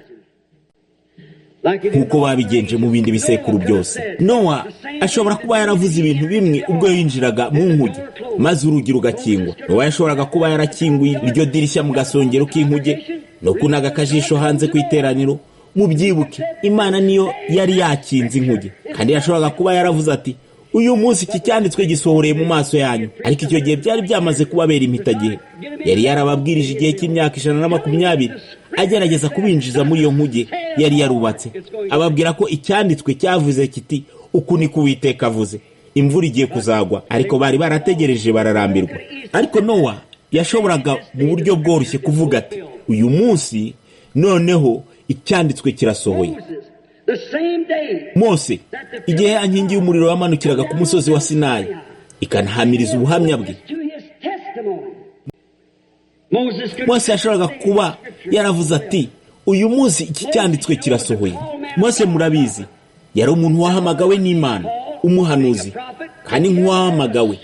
kuko babigenje mu bindi bisekuru byose. Nowa ashobora kuba yaravuze ibintu bimwe ubwo yinjiraga mu nkuge, maze urugi rugakingwa. Nowa yashoboraga kuba yarakinguye iryo dirishya mu gasongero k'inkuge no kunaga akajisho hanze ku iteraniro. Mubyibuke, Imana niyo yari yakinze inkuge. Kandi yashoboraga kuba yaravuze ati, uyu munsi iki cyanditswe gisohoreye mu maso yanyu. Ariko icyo gihe byari byamaze kubabera impitagihe. Yari yarababwirije igihe cy'imyaka 120 agerageza kubinjiza muri iyo nkuge yari yarubatse, ababwira ko icyanditswe cyavuze kiti, uku ni ko Uwiteka avuze, imvura igiye kuzagwa. Ariko bari barategereje, bararambirwa. Ariko Nowa yashoboraga mu buryo bworoshye kuvuga ati, uyu munsi noneho icyanditswe kirasohoye. Mose, igihe inkingi y'umuriro yamanukiraga ku musozi wa Sinayi ikanahamiriza ubuhamya bwe, Mose yashoboraga kuba yaravuze ati, uyu munsi iki cyanditswe kirasohoye. Mose, murabizi, yari umuntu wahamagawe n'Imana, umuhanuzi. Kandi nk'uwahamagawe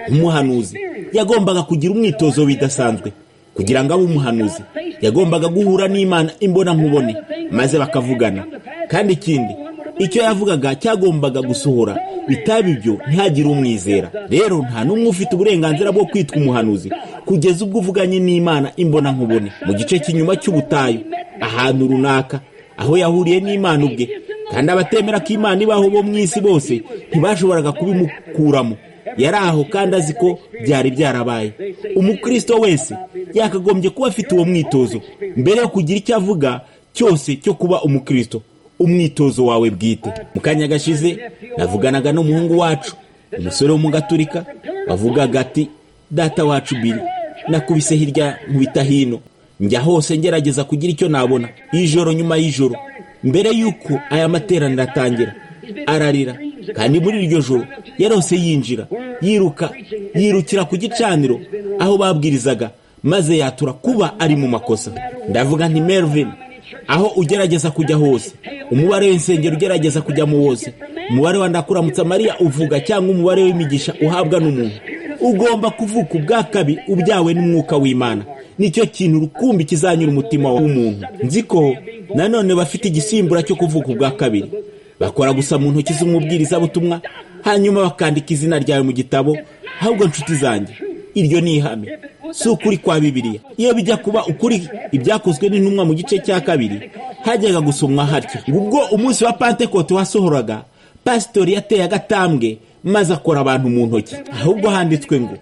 umuhanuzi yagombaga kugira umwitozo bidasanzwe. Kugira ngo abe umuhanuzi, yagombaga guhura n'Imana imbona nkubone, maze bakavugana. Kandi ikindi, icyo yavugaga cyagombaga gusohora, bitaba ibyo ntihagire umwizera. Rero nta n'umwe ufite uburenganzira bwo kwitwa umuhanuzi kugeza ubwo uvuganye n'Imana imbona nkubone mu gice cy'inyuma cy'ubutayu, ahantu runaka, aho yahuriye n'Imana ubwe. kandi abatemera ko Imana ibaho bo mu isi bose ntibashoboraga kubimukuramo. Yari aho kandi azi ko byari byarabaye. Umukristo wese yakagombye kuba afite uwo mwitozo mbere yo kugira icyo avuga cyose cyo kuba umukristo, umwitozo wawe bwite. Mu kanya gashize navuganaga n'umuhungu wacu, umusore w'umugaturika, wavugaga ati, data wacu Billy, nakubise hirya nkubita hino, njya hose ngerageza kugira icyo nabona, ijoro nyuma y'ijoro. Mbere yuko aya materaniro atangira, ararira, kandi muri iryo joro yarose yinjira, yirukira ku gicaniro aho babwirizaga, maze yatura kuba ari mu makosa. Ndavuga nti, Melvin, aho ugerageza kujya hose, umubare w'insengero ugerageza kujyamo wose, umubare wa ndakuramutsa Mariya uvuga cyangwa umubare w'imigisha uhabwa n'umuntu, ugomba kuvuka ubwa kabiri ubyawe n'umwuka w'Imana. Nicyo kintu rukumbi kizanyura umutima w'umuntu. Nzi ko nanone bafite igisimbura cyo kuvuka ubwa kabiri. Bakora gusa mu ntoki z'umubwiriza butumwa, hanyuma bakandika izina ryawe mu gitabo. Ahubwo nshuti zanjye, iryo ni ihame, si ukuri kwa Bibiliya. Iyo bijya kuba ukuri ibyakozwe n'intumwa mu gice cya 2, hajyaga gusomwa hatyo, ubwo umunsi wa Pentekote wasohoraga, pasitori yateye agatambwe maze akora abantu mu ntoki. Ahubwo handitswe ngo,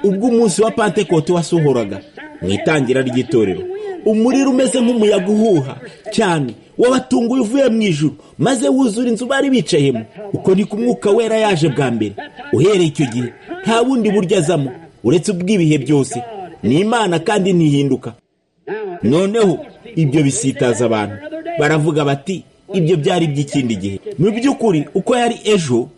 ubwo umunsi wa Pentekote wasohoraga, mu itangira ry'itorero, umuriro umeze nk'umuyaga uhuha cyane wabatunguye uvuye mu ijuru, maze wuzura inzu bari bicayemo. Uko niko Umwuka Wera yaje bwa mbere. Uhereye icyo gihe nta bundi buryo azamo uretse ubw'ibihe byose. Ni Imana kandi ntihinduka. Noneho ibyo bisitaza abantu, baravuga bati, ibyo byari by'ikindi gihe. Mu by'ukuri uko yari ejo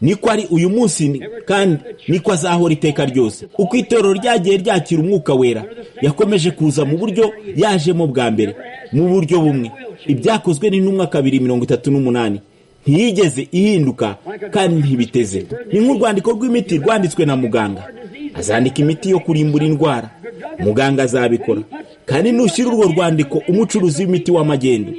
niko ari uyu munsi, kandi niko azahora iteka ryose. Uko itorero ryagiye ryakira Umwuka Wera, yakomeje kuza mu buryo yajemo bwa mbere, mu buryo bumwe. Ibyakozwe n'intumwa 2:38 ntiyigeze ihinduka kandi ntibiteze. Ni nk'urwandiko rw'imiti rwanditswe na muganga. Azandika imiti yo kurimbura indwara, muganga azabikora. Kandi nushyira urwo rwandiko umucuruzi w'imiti w'amagendo,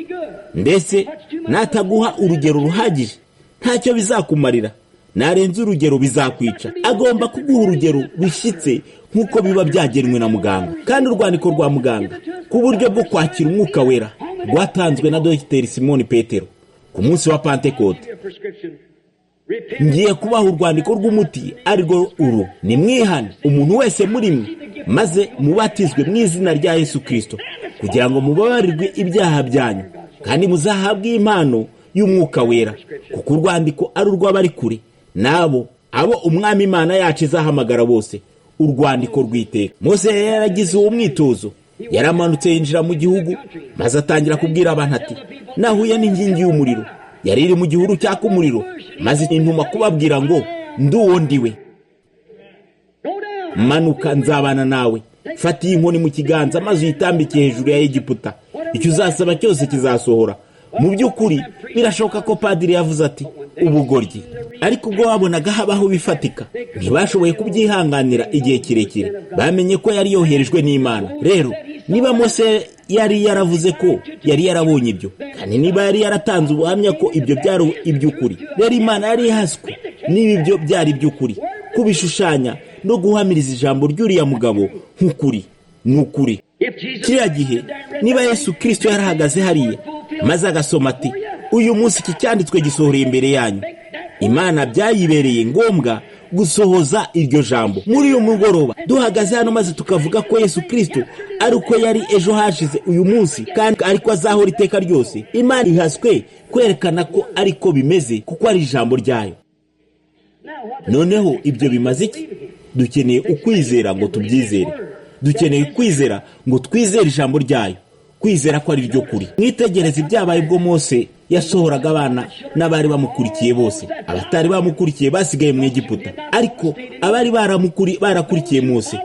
mbese nataguha urugero ruhagije, ntacyo bizakumarira. Narenze urugero bizakwica. Agomba kuguha urugero rushyitse nk'uko biba byagenwe na muganga. Kandi urwandiko rwa muganga ku buryo bwo kwakira Umwuka Wera rwatanzwe na Dr. Simon Petero ku munsi wa Pentekote. Ngiye kubaha urwandiko rw'umuti arirwo uru: nimwihane umuntu wese muri mwe, maze mubatizwe mu izina rya Yesu Kristo, kugira ngo mubabarirwe ibyaha byanyu, kandi muzahabwe impano y'Umwuka Wera. Kuko urwandiko ari urw'abari kure, nabo abo Umwami Imana yacu izahamagara bose. Urwandiko rw'iteka. Mose yaragize uwo mwitozo. Yaramanutse yinjira mu gihugu, maze atangira kubwira abantu ati, nahuye n'inkingi y'umuriro. Yari iri mu gihuru cyaka umuriro, maze intuma kubabwira ngo, nduwo ndiwe. Manuka, nzabana nawe. Fata iyi nkoni mu kiganza maze uyitambike hejuru ya Egiputa. Icyo uzasaba cyose kizasohora. Mu by'ukuri birashoboka ko padiri yavuze ati, ubugoryi. Ariko ubwo wabonaga habaho bifatika, ntibashoboye kubyihanganira igihe kirekire. Bamenye ko yari yoherejwe n'Imana. Rero niba Mose yari yaravuze ko yari yarabonye ibyo, kandi niba yari yaratanze ubuhamya ko ibyo byari iby'ukuri, rero Imana yari ihaswe niba ibyo byari iby'ukuri, kubishushanya no guhamiriza ijambo ry'uriya mugabo nk'ukuri. N'ukuri kiriya gihe, niba Yesu Kristo yarahagaze hariya maze agasoma ati, uyu munsi iki cyanditswe gisohoreye imbere yanyu, Imana byayibereye ngombwa gusohoza iryo jambo. Muri uyu mugoroba duhagaze hano maze tukavuga ko Yesu Kristo ari uko yari ejo hashize, uyu munsi kandi ariko azahora iteka ryose. Imana ihaswe kwerekana ko ariko bimeze, kuko ari ijambo ryayo. Noneho ibyo bimaze iki? Dukeneye ukwizera ngo tubyizere. Dukeneye kwizera ngo twizere ijambo ryayo, kwizera ko ari ryo kuri. Mwitegereze ibyabaye ubwo Mose yasohoraga abana n'abari bamukurikiye bose. Abatari bamukurikiye basigaye mu Egiputa, ariko abari barakurikiye Mose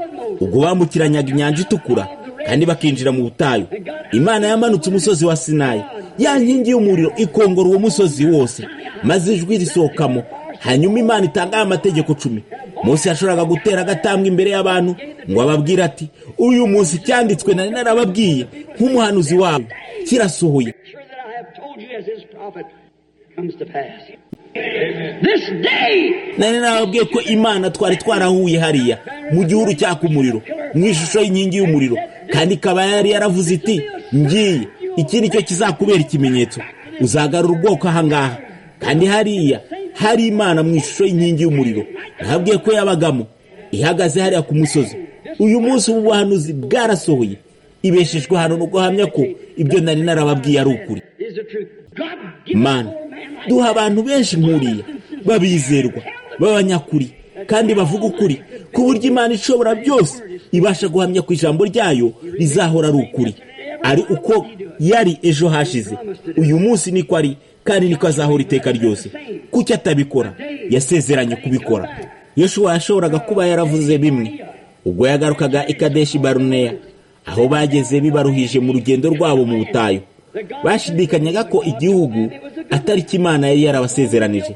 ubwo bambukiranyaga inyanja itukura kandi bakinjira mu butayu. Imana yamanutse umusozi wa Sinayi, ya nkingi y'umuriro ikongora uwo musozi wose, maze ijwi risohokamo. Hanyuma Imana itanga amategeko 10. Mose yashoboraga gutera agatambwe imbere y'abantu ngo ababwire ati, uyu munsi cyanditswe nari narababwiye nk'umuhanuzi wawe kirasohoye. Nari narababwiye ko Imana twari twarahuye hariya mu gihuru cyaka umuriro mu ishusho y'inkingi y'umuriro, kandi ikaba yari yaravuze iti, ngiye, iki ni cyo kizakubera ikimenyetso. uzagarura ubwoko ahangaha, kandi hariya hari Imana mu ishusho y'inkingi y'umuriro nabwiye ko yabagamo ihagaze hariya ku musozi. Uyu munsi ubu buhanuzi bwarasohoye, ibeshejwe hano no guhamya ko ibyo nari narababwiye ari ukuri. Mana, duha abantu benshi nkuriya babizerwa, b'abanyakuri kandi bavuga ukuri, ku buryo Imana ishobora byose ibasha guhamya ko ijambo ryayo rizahora ari ukuri, ari uko yari ejo hashize, uyu munsi niko ari, kandi niko azahora iteka ryose. Kuki atabikora? Yasezeranye kubikora. Yoshua yashoboraga kuba yaravuze bimwe ubwo yagarukaga i Kadeshi Baruneya, aho bageze bibaruhije mu rugendo rwabo mu butayu. Bashidikanyaga ko igihugu atari Imana yari yarabasezeranije,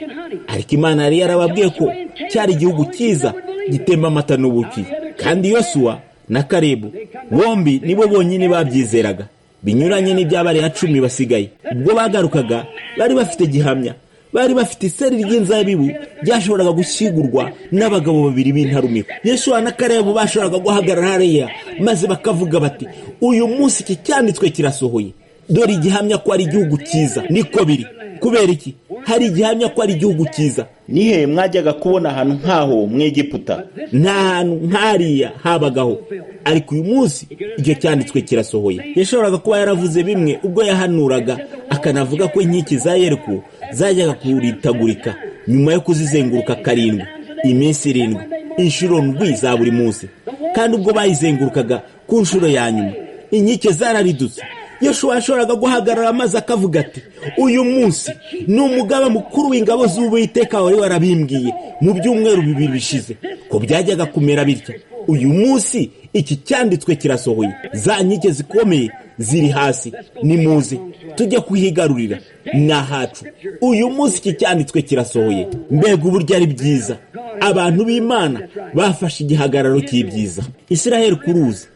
ariko Imana yari yarababwiye ko cyari igihugu cyiza gitemba amata n'ubuki. Kandi Yoshua na Kalebu bombi nibo bonyine babyizeraga, binyuranye n'iby'abari 10 basigaye. Ubwo bagarukaga bari bafite gihamya, bari bafite iseri ry'inzabibu ryashoboraga gushyigurwa n'abagabo 2 b'intarumikwa. Yoshua na Kalebu bashoboraga guhagarara hariya maze bakavuga bati, uyu munsi iki cyanditswe kirasohoye, dore igihamya ko ari igihugu cyiza. Niko biri. Kubera iki? Hari igihamya ko ari igihugu cyiza. Nihe mwajyaga kubona ahantu nkaho mu Egiputa? Nta hantu nkariya habagaho, ariko uyu munsi icyo cyanditswe kirasohoye. Yashoboraga kuba yaravuze bimwe ubwo yahanuraga, akanavuga ko inkiki za Yeriko zajyaga kuritagurika nyuma yo kuzizenguruka 7 iminsi 7, inshuro 7 za buri munsi. Kandi ubwo bayizengurukaga ku nshuro ya nyuma, inkike zararidutse. Yoshua yashoboraga guhagarara maze akavuga ati, uyu munsi ni umugaba mukuru w'ingabo z'Uwiteka wari warabimbwiye mu byumweru 2 bishize ko byajyaga kumera bitya. Uyu munsi iki cyanditswe kirasohoye, za nkike zikomeye ziri hasi, nimuze tujye kuhigarurira n'ahacu. Uyu munsi iki cyanditswe kirasohoye. Mbega uburyo ari byiza! Abantu b'Imana bafashe igihagararo cy'ibyiza. Isiraheli kuruzi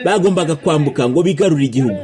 bagombaga kwambuka ngo bigarurire igihugu.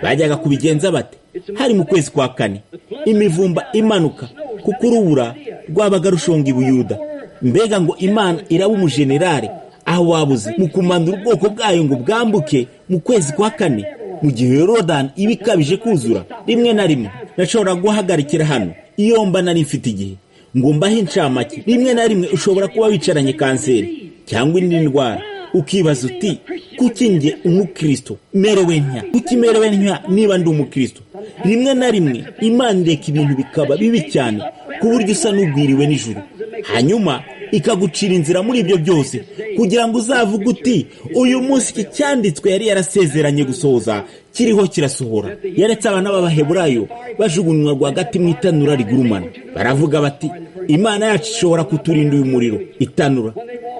Bajyaga kubigenza bate? Hari mu kwezi kwa 4 imivumba imanuka kuko urubura rwabaga rushonga i Buyuda. Mbega ngo Imana iraba umujenerali aho wabuze mu kumandura ubwoko bwayo ngo bwambuke mu kwezi kwa 4 mu gihe Yorodani ibikabije kuzura. Rimwe na rimwe nashobora guhagarikira hano iyo mba nari mfite igihe ngo mbahe incamake. Rimwe na rimwe ushobora kuba wicaranye kanseri cyangwa indi ndwara, ukibaza uti, kuki nge umukristo merewe ntya? Kuki merewe ntya niba ndi umukristo? Rimwe na rimwe Imana ireka ibintu bikaba bibi cyane ku buryo usa n'ugwiriwe n'ijuru, hanyuma ikagucira inzira muri ibyo byose kugira ngo uzavuge uti, uyu munsi iki cyanditswe yari yarasezeranye gusohoza kiriho kirasohora. Yaretse abana b'Abaheburayo bajugunywa rwagati mu itanura rigurumana. Baravuga bati, Imana yacu ishobora kuturinda uyu muriro itanura,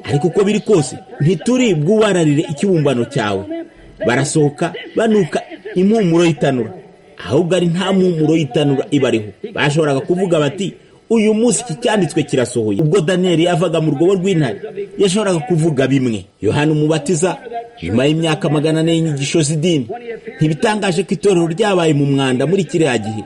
ariko uko biri kose ntituri bwubararire ikibumbano cyawe. Barasohoka banuka impumuro y'itanura, ahubwo ari nta mpumuro y'itanura ibariho. Bashoboraga kuvuga bati, uyu munsi iki cyanditswe kirasohoye. Ubwo Danieli yavaga mu rwobo rw'intare yashoboraga kuvuga bimwe. Yohana Umubatiza nyuma y'imyaka 400 y'inyigisho z'idini, ntibitangaje ko itorero ryabaye mu mwanda muri kiriya gihe.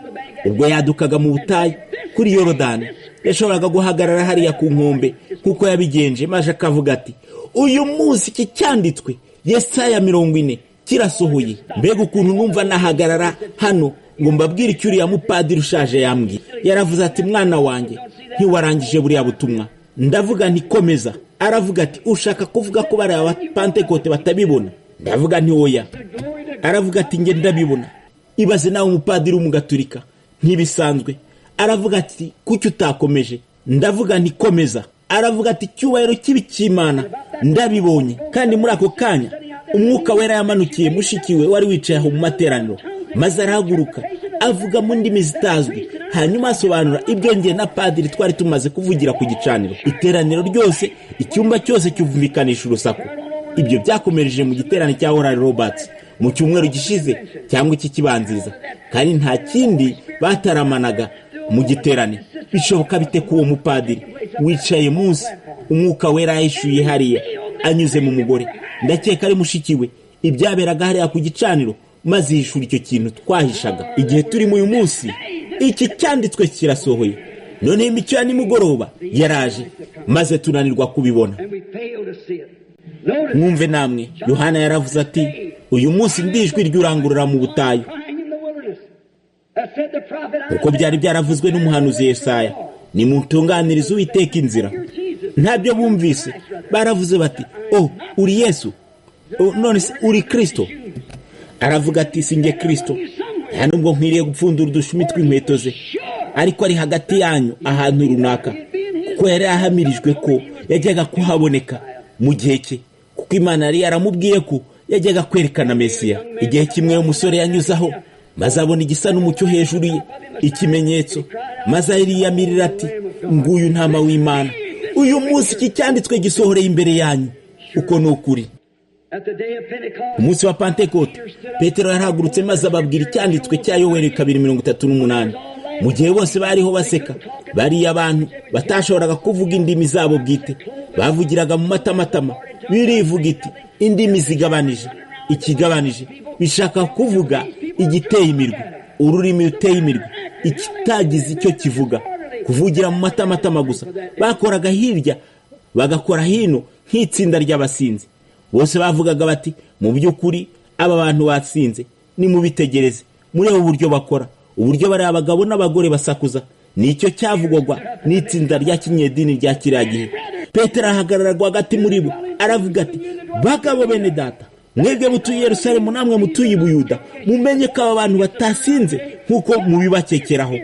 Ubwo yadukaga mu butayu kuri Yorodani, yashoboraga guhagarara hariya ku nkombe kuko yabigenje, maze akavuga ati, uyu munsi iki cyanditswe Yesaya 40 kirasohoye. Mbega ukuntu numva nahagarara hano ngo mbabwire icyo uriya mupadiri ushaje yambwiye. Yaravuze ati, mwana wanjye, ntiwarangije buriya butumwa. Ndavuga nti komeza. Aravuga ati, ushaka kuvuga ko bari abapantekote batabibona? Ndavuga nti oya. Aravuga ati, nge ndabibona. Ibaze nawe umupadiri w'umugaturika, ntibisanzwe. Aravuga ati, kuki utakomeje? Ndavuga nti komeza. Aravuga ati, cyubahiro kibi cy'Imana ndabibonye. Kandi muri ako kanya umwuka wera yamanukiye mushikiwe wari wicaye aho mu materaniro, maze arahaguruka avuga mu ndimi zitazwi, hanyuma asobanura ibyo nge na padiri twari tumaze kuvugira ku gicaniro. Iteraniro ryose, icyumba cyose cyumvikanisha urusaku. Ibyo byakomereje mu giterane cya Oral Roberts mu cyumweru gishize cyangwa iki kibanziza, kandi nta kindi bataramanaga mu giterane. Bishoboka bite ko uwo mupadiri wicaye munsi umwuka wera yishuye hariya anyuze mu mugore? Ndakeka ari mushikiwe ibyaberaga hariya ku gicaniro, maze yishura icyo kintu twahishaga. Igihe turi mu uyu munsi iki cyanditswe kirasohoye. None imicyo ya nimugoroba yaraje, maze tunanirwa kubibona. Mwumve namwe, Yohana yaravuze ati, uyu munsi ndijwi ry'urangurura mu butayu. kuko byari byaravuzwe n'umuhanuzi Yesaya, nimutunganirize Uwiteka inzira. Ntabyo bumvise, baravuze bati, oh, uri Yesu, none se uri Kristo? Aravuga ati, sinjye Kristo, nta nubwo nkwiriye gupfundura udushumi tw'inkweto ze, ariko ari hagati yanyu ahantu runaka, kuko yari ahamirijwe ko yajyaga kuhaboneka mu gihe cye, kuko Imana yari yaramubwiye ko yajyaga kwerekana Mesiya. Igihe kimwe umusore yanyuzaho, maze abona igisa n'umucyo hejuru ye, ikimenyetso, maze ariyamirira ati, nguyu ntama w'Imana, uyu munsi iki cyanditswe gisohoreye imbere yanyu. Uko ni ukuri. Umunsi wa Pentekote, Petero yarahagurutse maze ababwira icyanditswe cya Yoweri 2:38. Mu gihe bose bariho baseka, bariya abantu batashoboraga kuvuga indimi zabo bwite, bavugiraga mu matamatama, birivuga iti, indimi zigabanije. Ikigabanije bishaka kuvuga igiteye imirwi, ururimi ruteye imirwi, ikitagize icyo kivuga, kuvugira mu matamatama gusa. Bakoraga hirya bagakora hino nk'itsinda ry'abasinzi. Bose bavugaga bati, mu by'ukuri aba bantu batsinze, nimubitegereze murebe uburyo bakora, uburyo bari abagabo n'abagore basakuza. Nicyo cyavugwaga n'itsinda rya kinyedini rya kiriya gihe. Petero ahagarara rwagati muri bo, aravuga ati, bagabo bene data, mwebwe mutuye Yerusalemu namwe mutuye i Buyuda, mumenye ko aba bantu batasinze nk'uko mubibakekeraho,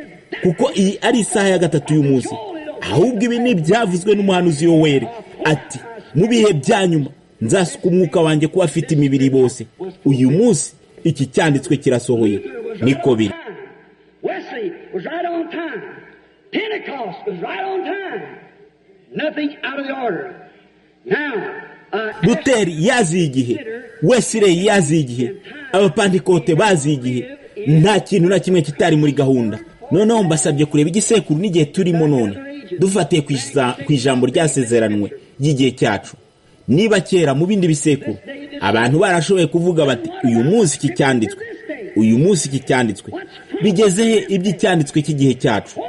kuko iyi ari isaha ya gatatu y'umunsi. Ahubwo ibi ni byavuzwe n'umuhanuzi Yoweri ati, mu bihe bya nyuma nzasuka umwuka wanjye ku bafite imibiri bose. Uyu munsi iki cyanditswe kirasohoye. Niko biri. Wesley was right on time. Pentecost was right on time. Nothing out of the order. Now, Luteri yaziye igihe, Wesley yaziye igihe, Abapantekote baziye igihe, nta kintu na kimwe kitari muri gahunda. Noneho mbasabye kureba igisekuru n'igihe turimo none, dufatiye ku ijambo ryasezeranwe ry'igihe cyacu. Niba kera mu bindi bisekuru abantu barashoboye kuvuga bati, uyu munsi iki cyanditswe, uyu munsi iki cyanditswe, bigezehe iby'icyanditswe cy'igihe cyacu?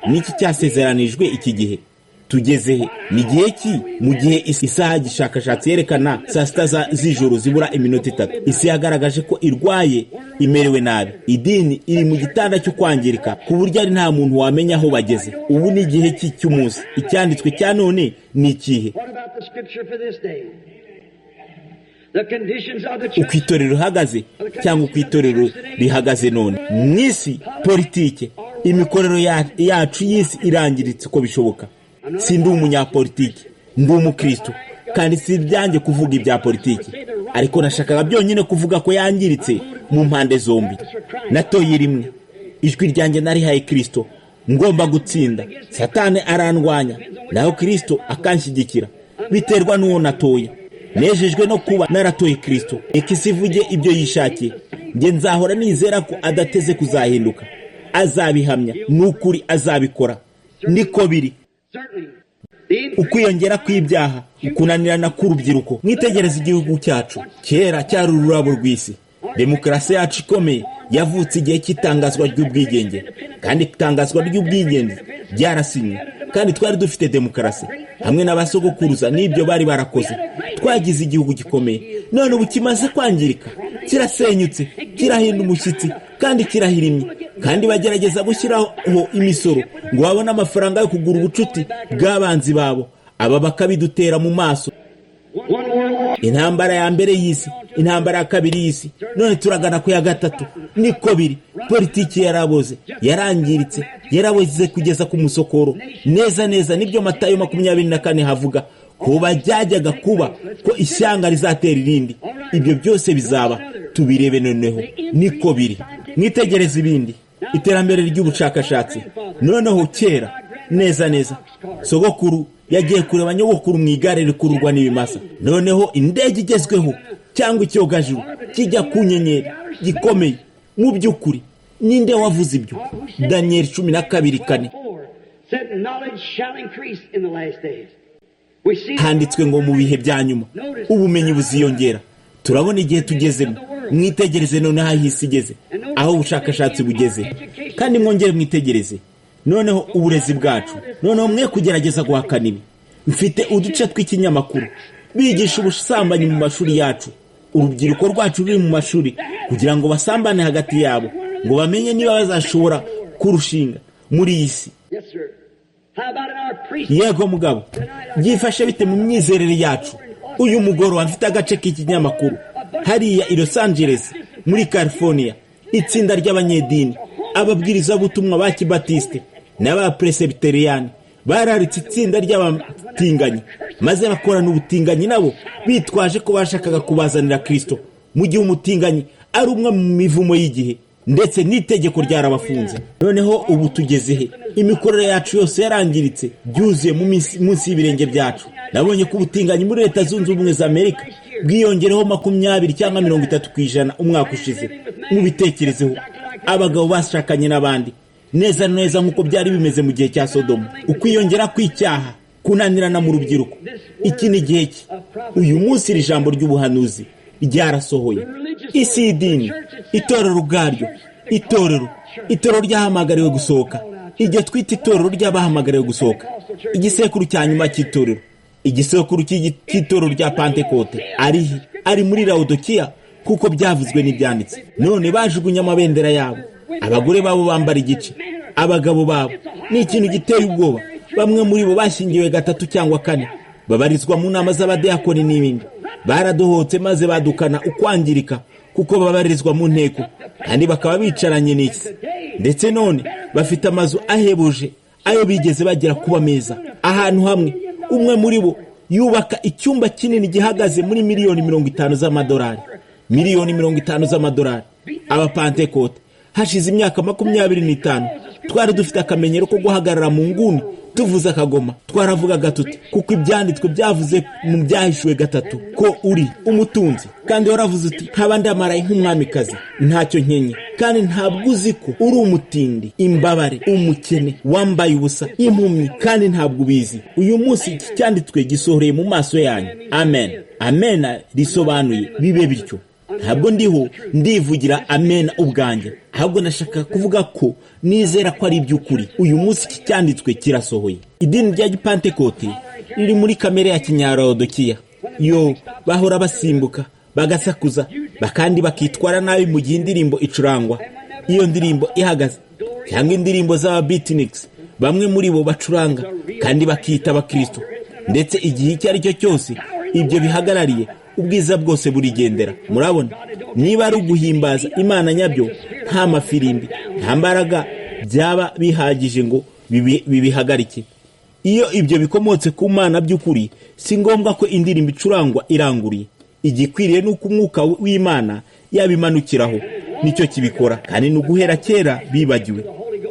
Niki cyasezeranijwe iki gihe? Tugezehe ni gihe ki? Mu gihe isaha gishakashatsi yerekana saa sita z'ijoro zibura iminota 3, isi yagaragaje ko irwaye, imerewe nabi, idini iri mu gitanda cyo kwangirika ku buryo ari nta muntu wamenya aho bageze. Ubu ni igihe cy'umunsi. Icyanditswe cya none ni ikihe? Uko itorero rihagaze cyangwa uko itorero rihagaze none mu isi, politike, imikorero yacu y'isi irangiritse uko bishoboka. Sindi umunyapolitiki, ndi umukristo, kandi si byanjye kuvuga ibya politiki, ariko nashakaga byonyine kuvuga ko yangiritse mu mpande zombi. Natoye rimwe, ijwi ryanjye narihaye Kristo, ngomba gutsinda. Satani arandwanya, naho Kristo akanshyigikira. Biterwa n'uwo natoye. Nejejwe no kuba naratoye Kristo. Ikisivuge ibyo yishakiye. Nge nzahora nizera ko adateze kuzahinduka. Azabihamya, n'ukuri azabikora. Niko biri. Ukwiyongera kw'ibyaha, ukunanirana k'urubyiruko. Mwitegereze igihugu cyacu, kera cyari ururabo rw'isi. Demokarasi yacu ikomeye yavutse igihe cy'itangazwa ry'ubwigenge, kandi itangazwa ry'ubwigenge ryarasinywe, kandi twari dufite demokarasi hamwe n'abasogokuruza. N'ibyo bari barakoze, twagize igihugu gikomeye. None ubu kimaze kwangirika, kirasenyutse, kirahinda umushyitsi, kandi kirahirimye. Kandi bagerageza gushyiraho imisoro ngo babone amafaranga yo kugura ubucuti bw'abanzi babo. Aba bakabidutera mu maso. Intambara ya mbere y'isi, intambara ya kabiri y'isi, none turagana ku ya gatatu. Niko biri. Politiki yaraboze, yarangiritse, yaraboze kugeza ku musokoro. Neza neza nibyo Matayo 24 havuga ko bajyaga kuba ko ishyanga rizatera irindi. Ibyo byose bizaba, tubirebe noneho. Niko biri. Mwitegereze ibindi, iterambere ry'ubushakashatsi. Noneho kera neza neza sogokuru yagiye kureba nyogokuru mu igare rikururwa n'ibimasa. Noneho indege igezweho cyangwa icyogajuru kijya ku nyenyeri gikomeye. Mu by'ukuri ninde wavuze ibyo? Daniel 12:4. Handitswe ngo mu bihe bya nyuma ubumenyi buziyongera. Turabona igihe tugezemo. Mwitegereze none aho isi igeze, aho ubushakashatsi bugeze, kandi mwongere mwitegereze noneho uburezi bwacu. Noneho mwe kugerageza guhakana ibi. Mfite uduce tw'ikinyamakuru bigisha ubusambanyi mu mashuri yacu. Urubyiruko rwacu ruri mu mashuri kugira ngo basambane hagati yabo, ngo bamenye niba bazashobora kurushinga muri iyi si. Yes, sir. How about in our priesthood? Yego mugabo, byifashe bite mu myizerere yacu? Uyu mugoroba mfite agace k'ikinyamakuru hariya i Los Angeles muri California, itsinda ry'abanyedini, ababwirizabutumwa ba Kibatiste n'aba Presbyterian bararitse itsinda ry'abatinganyi, maze bakorana ubutinganyi nabo bitwaje ko bashakaga kubazanira Kristo, mu gihe umutinganyi ari umwe mu mivumo y'igihe, ndetse n'itegeko ryarabafunze. Noneho ubu tugeze he? Imikorere yacu yose yarangiritse, byuzuye munsi y'ibirenge byacu. Nabonye ko ubutinganyi muri Leta Zunze Ubumwe za Amerika bwiyongereho 20 cyangwa 30% umwaka ushize. Mubitekerezeho, abagabo bashakanye n'abandi neza neza nk'uko byari bimeze mu gihe cya Sodomu. Ukwiyongera kw'icyaha kunanirana mu rubyiruko. Iki ni igihe ki? Uyu munsi iri jambo ry'ubuhanuzi ryarasohoye. Isi y'idini, itorero ubwaryo, itorero ryahamagariwe gusohoka, igihe twita itorero ry'abahamagariwe gusohoka, igisekuru cya nyuma cy'itorero, igisekuru cy'itorero rya Pentekote ari muri Laodikiya, kuko byavuzwe n'ibyanditse. None bajugunye amabendera yabo, abagore babo bambara igice, abagabo babo. Ni ikintu giteye ubwoba. Bamwe muri bo bashyingiwe 3 cyangwa 4, babarizwa mu nama z'abadiyakoni n'ibindi. Baradohotse maze badukana ukwangirika, kuko babarizwa mu nteko kandi bakaba bicaranye n'iki. Ndetse none bafite amazu ahebuje ayo bigeze bagira kuba meza. Ahantu hamwe umwe muri bo yubaka icyumba kinini gihagaze muri $50 z'amadolari. $50 z'amadolari. Aba Pentekote hashize imyaka 25 twari dufite akamenyero ko guhagarara mu nguni tuvuza akagoma. Twaravugaga tuti, kuko ibyanditswe byavuze mu Byahishuwe 3 ko uri umutunzi, kandi waravuze uti nk'abandi amaraye nk'umwamikazi, ntacyo nkenye. Kandi ntabwo uzi ko uri umutindi, imbabare, umukene, wambaye ubusa, impumyi, kandi ntabwo ubizi. Uyu munsi iki cyanditswe gisohoreye mu maso yanyu. Amen. Amen risobanuye bibe bityo. Ntabwo ndiho ndivugira amen ubwanjye, ahubwo nashaka kuvuga ko nizera ko ari iby'ukuri. Uyu munsi iki cyanditswe kirasohoye. Idini rya Pentekote riri muri kamere ya Kinyarodikiya. Bahora basimbuka, bagasakuza, bakandi bakitwara nabi mu gihe indirimbo icurangwa. Iyo ndirimbo ihagaze, cyangwa indirimbo z'aba beatniks, bamwe muri bo bacuranga kandi bakita abakristo. Ndetse igihe icyo ari cyo cyose ibyo bihagarariye, ubwiza bwose burigendera. Murabona, niba ari uguhimbaza Imana nyabyo, nta mafirimbi, nta mbaraga byaba bihagije ngo bibihagarike. Iyo ibyo bikomotse ku Mana by'ukuri, si ngombwa ko indirimbo icurangwa iranguriye. Igikwiriye nuko umwuka w'Imana yabimanukiraho, nicyo kibikora. Kandi n'uguhera kera bibagiwe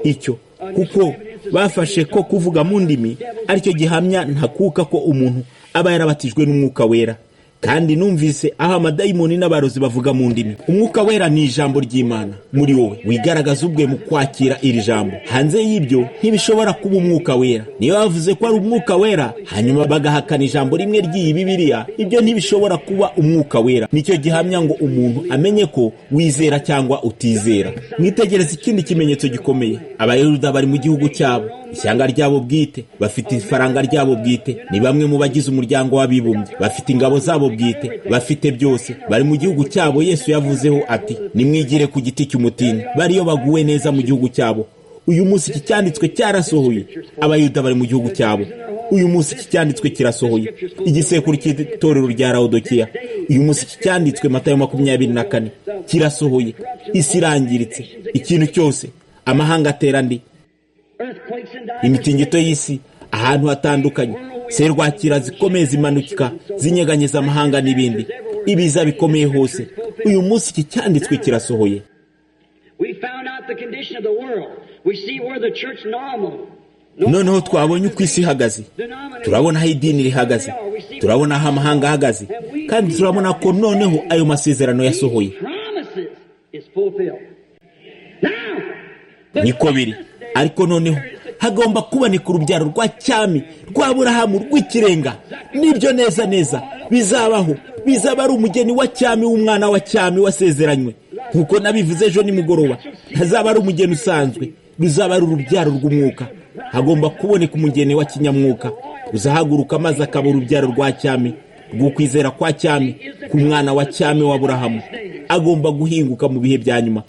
icyo, kuko bafashe ko kuvuga mu ndimi aricyo gihamya ntakuka ko umuntu aba yarabatijwe n'umwuka wera. Kandi numvise aho amadayimoni n'abarozi bavuga mu ndimi. Umwuka wera ni ijambo ry'Imana muri wowe, wigaragaza ubwe mu kwakira iri jambo. Hanze y'ibyo ntibishobora kuba umwuka wera. Niyo bavuze ko ari umwuka wera hanyuma bagahakana ijambo rimwe ry'iyi Bibiliya, ibyo ntibishobora kuba umwuka wera. Nicyo gihamya ngo umuntu amenye ko wizera cyangwa utizera. Mwitegereze ikindi kimenyetso gikomeye. Abayuda bari mu gihugu cyabo, ishyanga ryabo bwite, bafite ifaranga ryabo bwite, ni bamwe mu bagize umuryango w'abibumbye, bafite ingabo zabo bwite, bafite byose, bari mu gihugu cyabo. Yesu yavuzeho ati, nimwigire ku giti cy'umutini. Bariyo baguwe neza mu gihugu cyabo. Uyu munsi iki cyanditswe cyarasohoye. Abayuda bari mu gihugu cyabo. Uyu munsi iki cyanditswe kirasohoye. Igisekuru cy'itorero rya Laodikiya. Uyu munsi iki cyanditswe Matayo 24 kirasohoye. Isi irangiritse, ikintu cyose, amahanga atera ndi, imitingito y'isi ahantu hatandukanye, serwakira zikomeye zimanuka zinyeganyeza amahanga n'ibindi, ibiza bikomeye hose. Uyu munsi iki cyanditswe kirasohoye. Noneho twabonye uko isi ihagaze, turabona aho idini rihagaze, turabona aho amahanga ahagaze, kandi turabona ko noneho ayo masezerano yasohoye. Niko biri. Ariko noneho hagomba kuboneka urubyaro rwa cyami rwa Aburahamu rw'ikirenga. Nibyo neza neza bizabaho. Bizaba ari umugeni wa cyami w'umwana wa cyami wasezeranywe. Kuko nabivuze ejo nimugoroba, ntazaba ari umugeni usanzwe, ruzaba ari urubyaro rw'umwuka. Hagomba kuboneka umugeni wa kinyamwuka uzahaguruka maze akaba urubyaro rwa cyami, rw'ukwizera kwa cyami, ku mwana wa cyami wa Aburahamu. Agomba guhinguka mu bihe bya nyuma.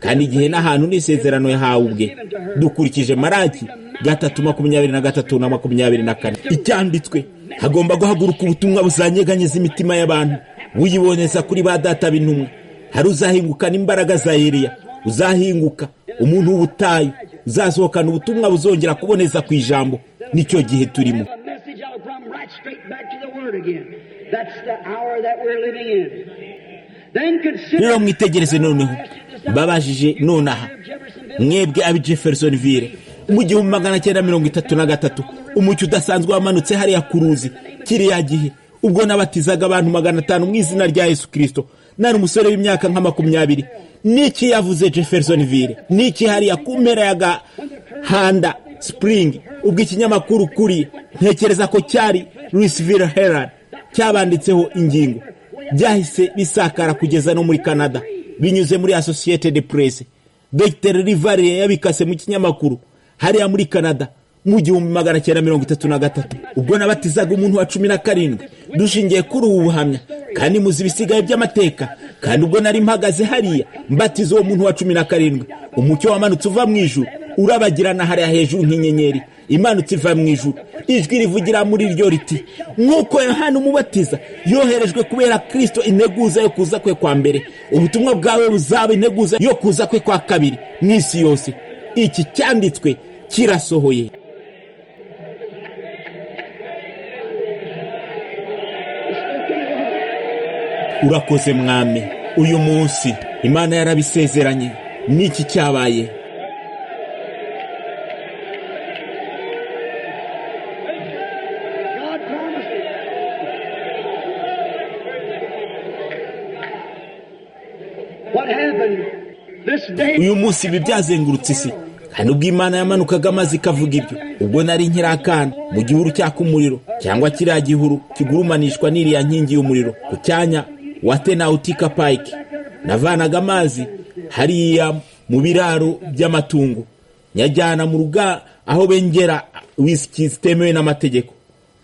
kandi igihe n'ahantu n'isezerano yahawe ubwe dukurikije Maraki 3:23 na 24. Icyanditswe hagomba guhaguruka ubutumwa buzanyeganyeza imitima y'abantu buyiboneza kuri ba data b'intumwa. Hari uzahinguka n'imbaraga za Eliya, uzahinguka umuntu w'ubutayu, uzasohokana ubutumwa buzongera kuboneza ku ijambo. Nicyo gihe turimo. Rero mwitegereze noneho, babajije nonaha mwebwe abi Jeffersonville mu 1933 umucyo udasanzwe wamanutse hariya ku ruzi kiriya gihe ubwo nabatizaga abantu 500 mu izina rya Yesu Kristo. Nari umusore w'imyaka nka 20. Niki yavuze Jeffersonville? Niki hariya ku mpera ya Gahanda Spring ubwo ikinyamakuru kuri ntekereza ko cyari Louisville Herald cyabanditseho ingingo, byahise bisakara kugeza no muri Canada binyuze muri Associated Press. Dr. Rivalier yabikase mu kinyamakuru hariya muri Canada mu 1933 ubwo nabatizaga umuntu wa 17 dushingiye kuri ubu buhamya, kandi muzi bisigaye by'amateka. Kandi ubwo nari mpagaze hariya mbatiza uwo muntu wa 17, umucyo wamanutse uva mu ijuru urabagirana hariya hejuru nk'inyenyeri imanutse iva mu ijuru. Ijwi rivugira muri ryo riti, nk'uko Yohana umubatiza yoherejwe kubera Kristo integuza yo kuza kwe kwa mbere, ubutumwa bwawe buzaba integuza yo kuza kwe kwa kabiri mw'isi yose. Iki cyanditswe kirasohoye. Urakoze Mwami, uyu munsi Imana yarabisezeranye. Niki cyabaye? Uyu munsi ibi byazengurutse isi, kandi ubwo Imana yamanukaga amazi ikavuga ibyo, ubwo nari nkirakana mu gihuru cyaka umuriro, cyangwa kiriya gihuru kigurumanishwa n'iriya nkingi y'umuriro ku cyanya wa Tenautica Pike. Navanaga amazi hariya mu biraro by'amatungo nyajyana mu ruga aho bengera whisky zitemewe n'amategeko.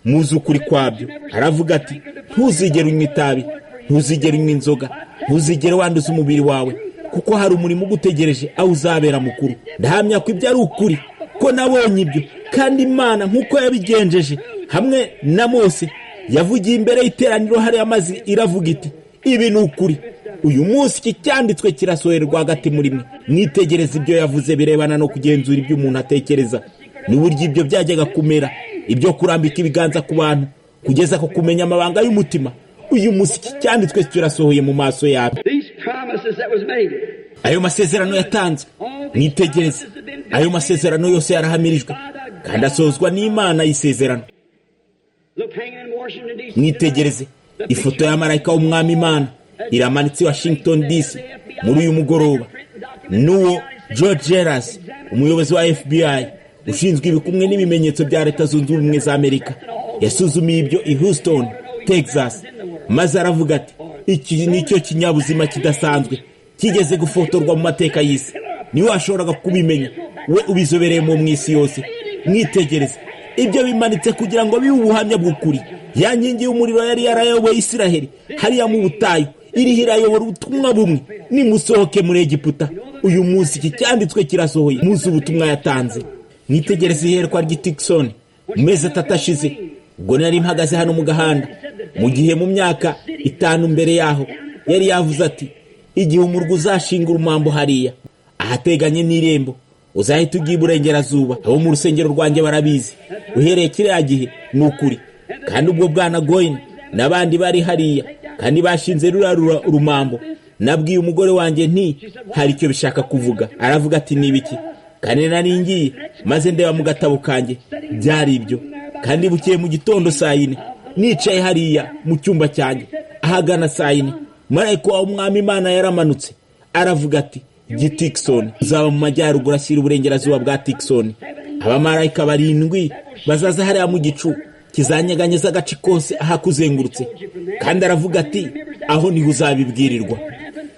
Muzi ukuri kwabyo. Aravuga ati, ntuzigere unywa itabi, ntuzigere unywa inzoga, ntuzigere wanduza umubiri wawe, kuko hari umurimo ugutegereje aho uzabera mukuru. Ndahamya ko ibyo ari ukuri, ko nabonye ibyo, kandi Imana nk'uko yabigenjeje hamwe na Mose yavugiye imbere y'iteraniro hariya amazi iravuga iti, ibi ni ukuri. Uyu munsi iki cyanditswe kirasoherwa hagati muri mwe. Mwitegereze ibyo yavuze birebana no kugenzura ibyo umuntu atekereza n'uburyo ibyo byajyaga kumera, ibyo kurambika ibiganza ku bantu kugeza ko kumenya amabanga y'umutima. Uyu munsi iki cyanditswe kirasohoye mu maso yawe. Ayo masezerano yatanzwe, mwitegereze, ayo masezerano yose yarahamirijwe kandi asozwa n'Imana y'isezerano. Mwitegereze ifoto ya marayika w'umwami Imana iramanitse Washington DC muri uyu mugoroba. Nuwo George Geras, umuyobozi wa FBI ushinzwe ibikumwe n'ibimenyetso bya Leta Zunze Ubumwe za Amerika, yasuzumiye ibyo i Houston, Texas, maze aravuga ati, iki nicyo kinyabuzima kidasanzwe kigeze gufotorwa mu mateka y'isi. Niwe washoboraga kubimenya, we ubizobereyemo mu isi yose. Mwitegereze ibyo bimanitse kugira ngo bibe ubuhamya bw'ukuri. Ya nkingi y'umuriro yari yarayoboye Isiraheli hariya mu butayu iriho irayobora ubutumwa bumwe, nimusohoke muri Egiputa. Uyu munsi iki cyanditswe kirasohoye, muzi ubutumwa yatanze. Mwitegereze iherekwa ry'Tikson mu mezi 3 ashize, ubwo nari mpagaze hano mu Gahanda, mu gihe mu myaka 5 mbere yaho yari yavuze ati, igihe umurwa uzashingura umambo hariya ahateganye n'irembo, uzahita ugiye iburengerazuba. Abo mu rusengero rwanjye barabizi uhereye kiriya gihe ni ukuri. Kandi ubwo Bwana Goin n'abandi bari hariya kandi bashinze rurarura urumambo, nabwiye umugore wanjye nti hari icyo bishaka kuvuga. Aravuga ati, nibiki? Kandi nari ngiye maze ndeba mu gatabo kanjye, byari ibyo. Kandi bukeye mu gitondo saa 4 nicaye hariya mu cyumba cyanjye ahagana saa 4, marayika w'umwami Imana yaramanutse aravuga ati, Tikson uzaba mu majyaruguru ashyira uburengerazuba bwa Tikson. Abamarayika 7 bazaza hariya mu gicu kizanyeganyeza agace kose ahakuzengurutse. Kandi aravuga ati, aho niho uzabibwirirwa.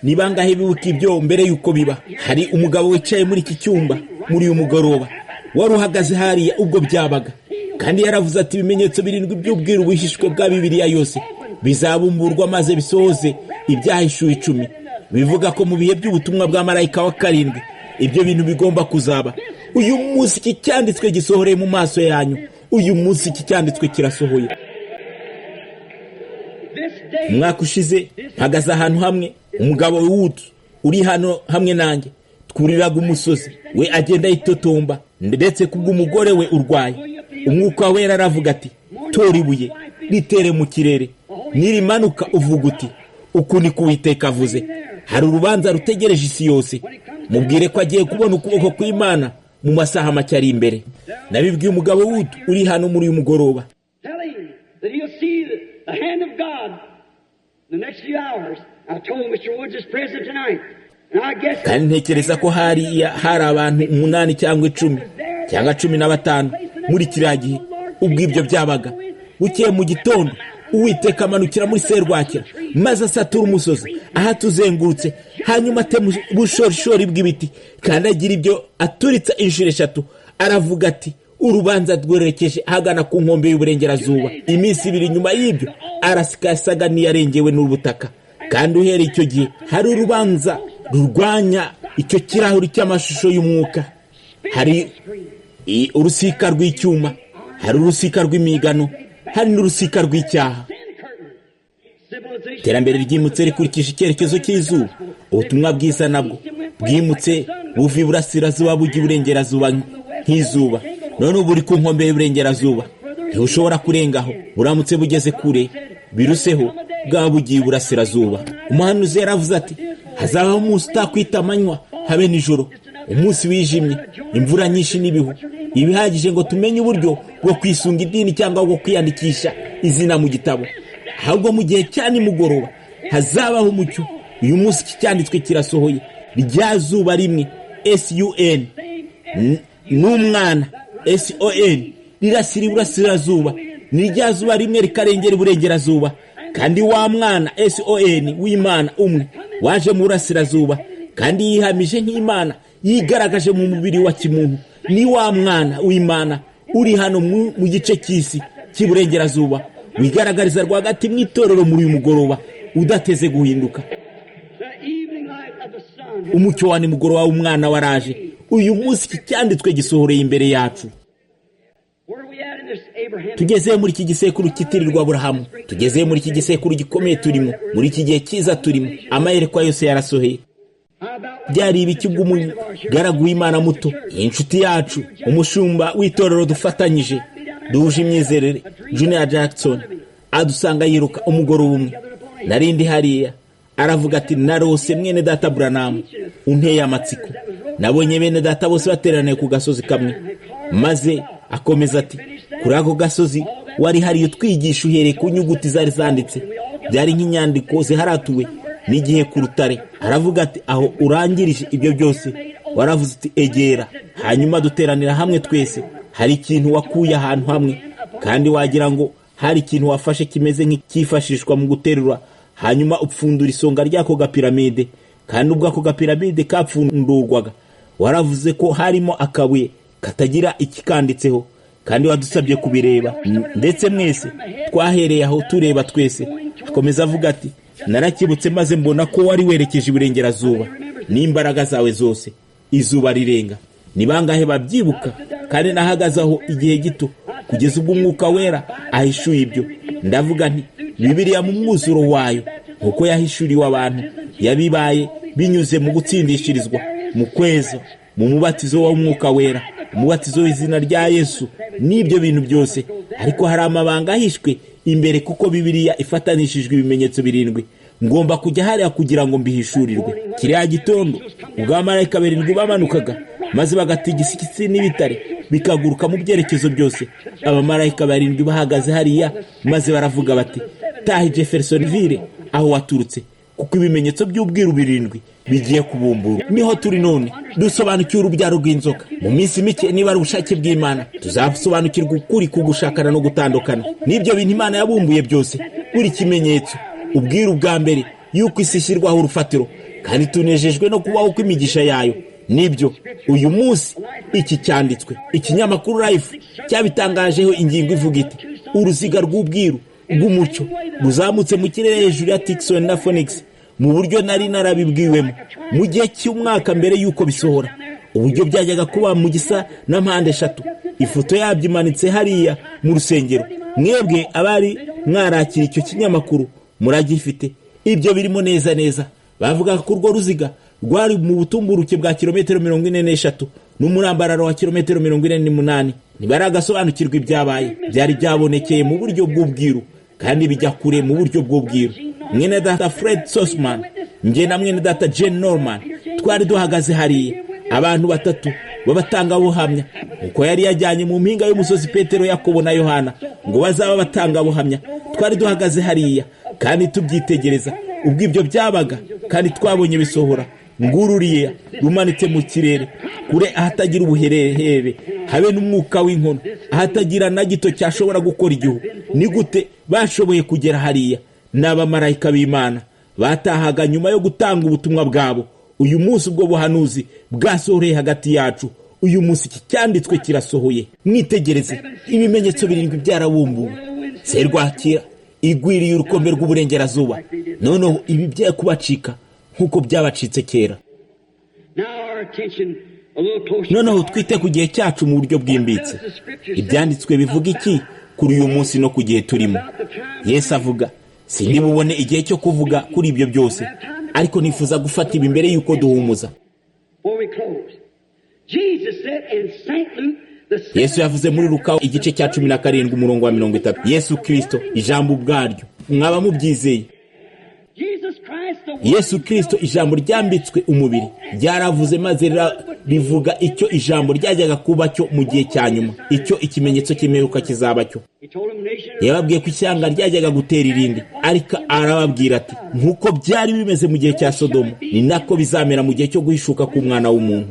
Ni bangahe bibuka ibyo mbere yuko biba? Hari umugabo wicaye muri iki cyumba muri uyu mugoroba wari uhagaze hariya ubwo byabaga, kandi yaravuze ati, ibimenyetso 7 by'ubwiru buhishishwe bwa Bibiliya yose bizabumburwa maze bisohoze ibyahishuwe 10. bivuga ko mu bihe by'ubutumwa bwa marayika wa karindwi ibyo bintu bigomba kuzaba. Uyu munsi iki cyanditswe gisohoreye mu maso yanyu. Uyu munsi iki cyanditswe kirasohoye. Umwaka ushize mpagaze ahantu hamwe, umugabo Wood uri hano hamwe nanjye twuriraga umusozi, we agenda yitotomba ndetse kubw'umugore we urwaye. Umwuka wera aravuga ati, tora ibuye ritere mu kirere, nirimanuka uvuga uti, uku ni Uwiteka avuze, hari urubanza rutegereje isi yose, mubwire ko agiye kubona ukuboko kw'Imana mu masaha make ari imbere. Nabibwiye umugabo Wood uri hano muri uyu mugoroba. Kandi ntekereza ko hari abantu 8 cyangwa 10 cyangwa 15 muri kiriya gihe ubwo ibyo byabaga. Bukeye mu gitondo Uwiteka amanukira muri serwakira, maze asatura umusozi aha tuzengurutse, hanyuma atema ubushorishori bw'ibiti kandi agira ibyo aturitsa inshuro 3. Aravuga ati, urubanza rwerekeje ahagana ku nkombe y'uburengerazuba. Iminsi 2 nyuma y'ibyo arasikasaga niyarengewe n'ubutaka, kandi uhereye icyo gihe hari urubanza rurwanya icyo kirahuri cy'amashusho y'umwuka. Hari urusika rw'icyuma, hari urusika rw'imigano, hari n'urusika rw'icyaha. Iterambere ryimutse rikurikije icyerekezo cy'izuba. Ubutumwa bwiza nabwo bwimutse buva iburasirazuba bujya iburengerazuba nk'izuba. None ubu uri ku nkombe y'uburengerazuba, ntibushobora kurengaho. Buramutse bugeze kure biruseho bwaba bugiye iburasirazuba. Umuhanuzi yaravuze ati, hazabaho umunsi utakwita amanywa habe nijoro, umunsi wijimye, imvura nyinshi n'ibihu, ibihagije ngo tumenye uburyo bwo kwisunga idini cyangwa bwo kwiyandikisha izina mu gitabo. Ahubwo mu gihe cya nimugoroba hazabaho umucyo. Uyu munsi iki cyanditswe kirasohoye. Rya zuba rimwe SUN n'umwana SON rirasira iburasirazuba, ni rya zuba rimwe rikarengera iburengerazuba. Kandi wa mwana SON w'Imana umwe waje mu burasirazuba kandi yihamije nk'Imana, yigaragaje mu mubiri wa kimuntu. Ni wa mwana w'Imana uri hano mu gice cy'isi cy'iburengerazuba, wigaragariza rwagati mu itorero muri uyu mugoroba udateze guhinduka. Umucyo wa nimugoroba w'umwana waraje. Uyu munsi iki cyanditswe gisohoreye imbere yacu. Tugeze muri iki gisekuru kitirirwa Aburahamu, tugeze muri iki gisekuru gikomeye turimo, muri iki gihe cyiza turimo. Amayerekwa yose yarasoheye. Byari ibiki bw'umugaragu w'Imana muto, inshuti yacu, umushumba w'itorero dufatanyije duhuje imyizerere, Junior Jackson, adusanga yiruka umugoroba umwe. Narindi hariya aravuga ati, narose mwene data Branham unteye amatsiko. Nabonye bene data bose bateraniye ku gasozi kamwe. Maze akomeza ati, kuri ako gasozi wari hariyo twigisha uhereye ku nyuguti zari zanditse, byari nk'inyandiko ziharatuwe n'igihe ku rutare. Aravuga ati, aho urangirije ibyo byose waravuze uti, egera, hanyuma duteranira hamwe twese. Hari ikintu wakuye ahantu hamwe, kandi wagira ngo hari ikintu wafashe kimeze nk'icyifashishwa mu guterura, hanyuma upfundura isonga ry'ako gapiramide. Kandi ubwo ako gapiramide kapfundurwaga waravuze ko harimo akabuye katagira ikikanditseho, kandi wadusabye kubireba, ndetse mwese twahereye aho tureba twese. Akomeza avuga ati, narakibutse maze mbona ko wari werekeje iburengerazuba n'imbaraga zawe zose, izuba rirenga. Ni bangahe babyibuka? Kandi nahagaze aho igihe gito kugeza ubwo umwuka wera ahishuye ibyo. Ndavuga nti, Bibiliya mu mwuzuro wayo nkuko yahishuriwe abantu yabibaye binyuze mu gutsindishirizwa mu kweza mu mubatizo w'umwuka wera, umubatizo w'izina rya Yesu, n'ibyo bintu byose. Ariko hari amabanga ahishwe imbere, kuko Bibiliya ifatanishijwe ibimenyetso 7. Ngomba kujya hariya kugira ngo mbihishurirwe. Kiriya gitondo ubwo abamarayika 7 bamanukaga, maze bagatigisa isi n'ibitare bikaguruka mu byerekezo byose. Abamarayika 7 bahagaze hariya, maze baravuga bati, tahi Jeffersonville aho waturutse, kuko ibimenyetso by'ubwiru 7 bigiye kubumbura. Niho turi none, dusobanukiwe urubyaro rw'inzoka. Mu minsi mike, niba ari ubushake bw'Imana, tuzasobanukirwa ukuri ku gushakana no gutandukana n'ibyo bintu Imana yabumbuye byose. Buri kimenyetso, ubwiru bwa mbere yuko isi ishyirwaho urufatiro, kandi tunejejwe no kubaho kw'imigisha yayo. Nibyo uyu munsi iki cyanditswe. Ikinyamakuru Life cyabitangajeho ingingo ivuga iti, uruziga rw'ubwiru bw'umucyo ruzamutse mu kirere hejuru ya Tucson na Phoenix mu buryo nari narabibwiwemo mu gihe cy'umwaka mbere y'uko bisohora. Uburyo byajyaga kuba mu gisa na mpande eshatu. Ifoto yabyo imanitse hariya mu rusengero. Mwebwe abari mwarakira icyo kinyamakuru muragifite. Ibyo birimo neza neza. Bavuga ko urwo ruziga rwari mu butumburuke bwa kilometero 43 n'umurambararo wa kilometero 48. Ntibaragasobanukirwa ibyabaye. Byari byabonekeye mu buryo bw'ubwiru kandi bijya kure mu buryo bw'ubwiru. Mwene data Fred Sosman, nge na mwene data Jane Norman twari duhagaze hariya. Abantu batatu babatanga buhamya uko yari yajyanye mu mpinga y'umusozi Petero, Yakobo na Yohana ngo bazaba batanga buhamya. Twari duhagaze hariya kandi tubyitegereza ubwo ibyo byabaga, kandi twabonye bisohora. Ngururiye rumanitse mu kirere kure ahatagira ubuherehere habe n'umwuka w'inkono, ahatagira na gito cyashobora gukora igihu. Ni gute bashoboye kugera hariya? N'abamarayika b'Imana batahaga nyuma yo gutanga ubutumwa bwabo. Uyu munsi ubwo buhanuzi bwasohoreye hagati yacu. Uyu munsi iki cyanditswe kirasohoye. Mwitegereze ibimenyetso 7 byarabumbuwe. Serwakira igwiriye urukombe rw'uburengerazuba. Noneho ibi byaye kubacika nkuko byabacitse kera. Noneho twite ku gihe cyacu mu buryo bwimbitse. Ibyanditswe bivuga iki kuri uyu munsi no ku gihe turimo? Yesu avuga, sindi bubone igihe cyo kuvuga kuri ibyo byose, ariko nifuza gufata ibi mbere yuko duhumuza. Yesu yavuze muri Luka igice cya 17 umurongo wa 30. Yesu Kristo ijambo ubwaryo mwaba mubyizeye. Yesu Kristo ijambo ryambitswe umubiri ryaravuze maze rivuga icyo ijambo ryajyaga kuba cyo mu gihe cya nyuma, icyo ikimenyetso cy'imperuka kizaba cyo. Yababwiye ko ishyanga ryajyaga gutera irindi, ariko arababwira ati nkuko byari bimeze mu gihe cya Sodomu ni nako bizamera mu gihe cyo guhishuka k'umwana w'umuntu.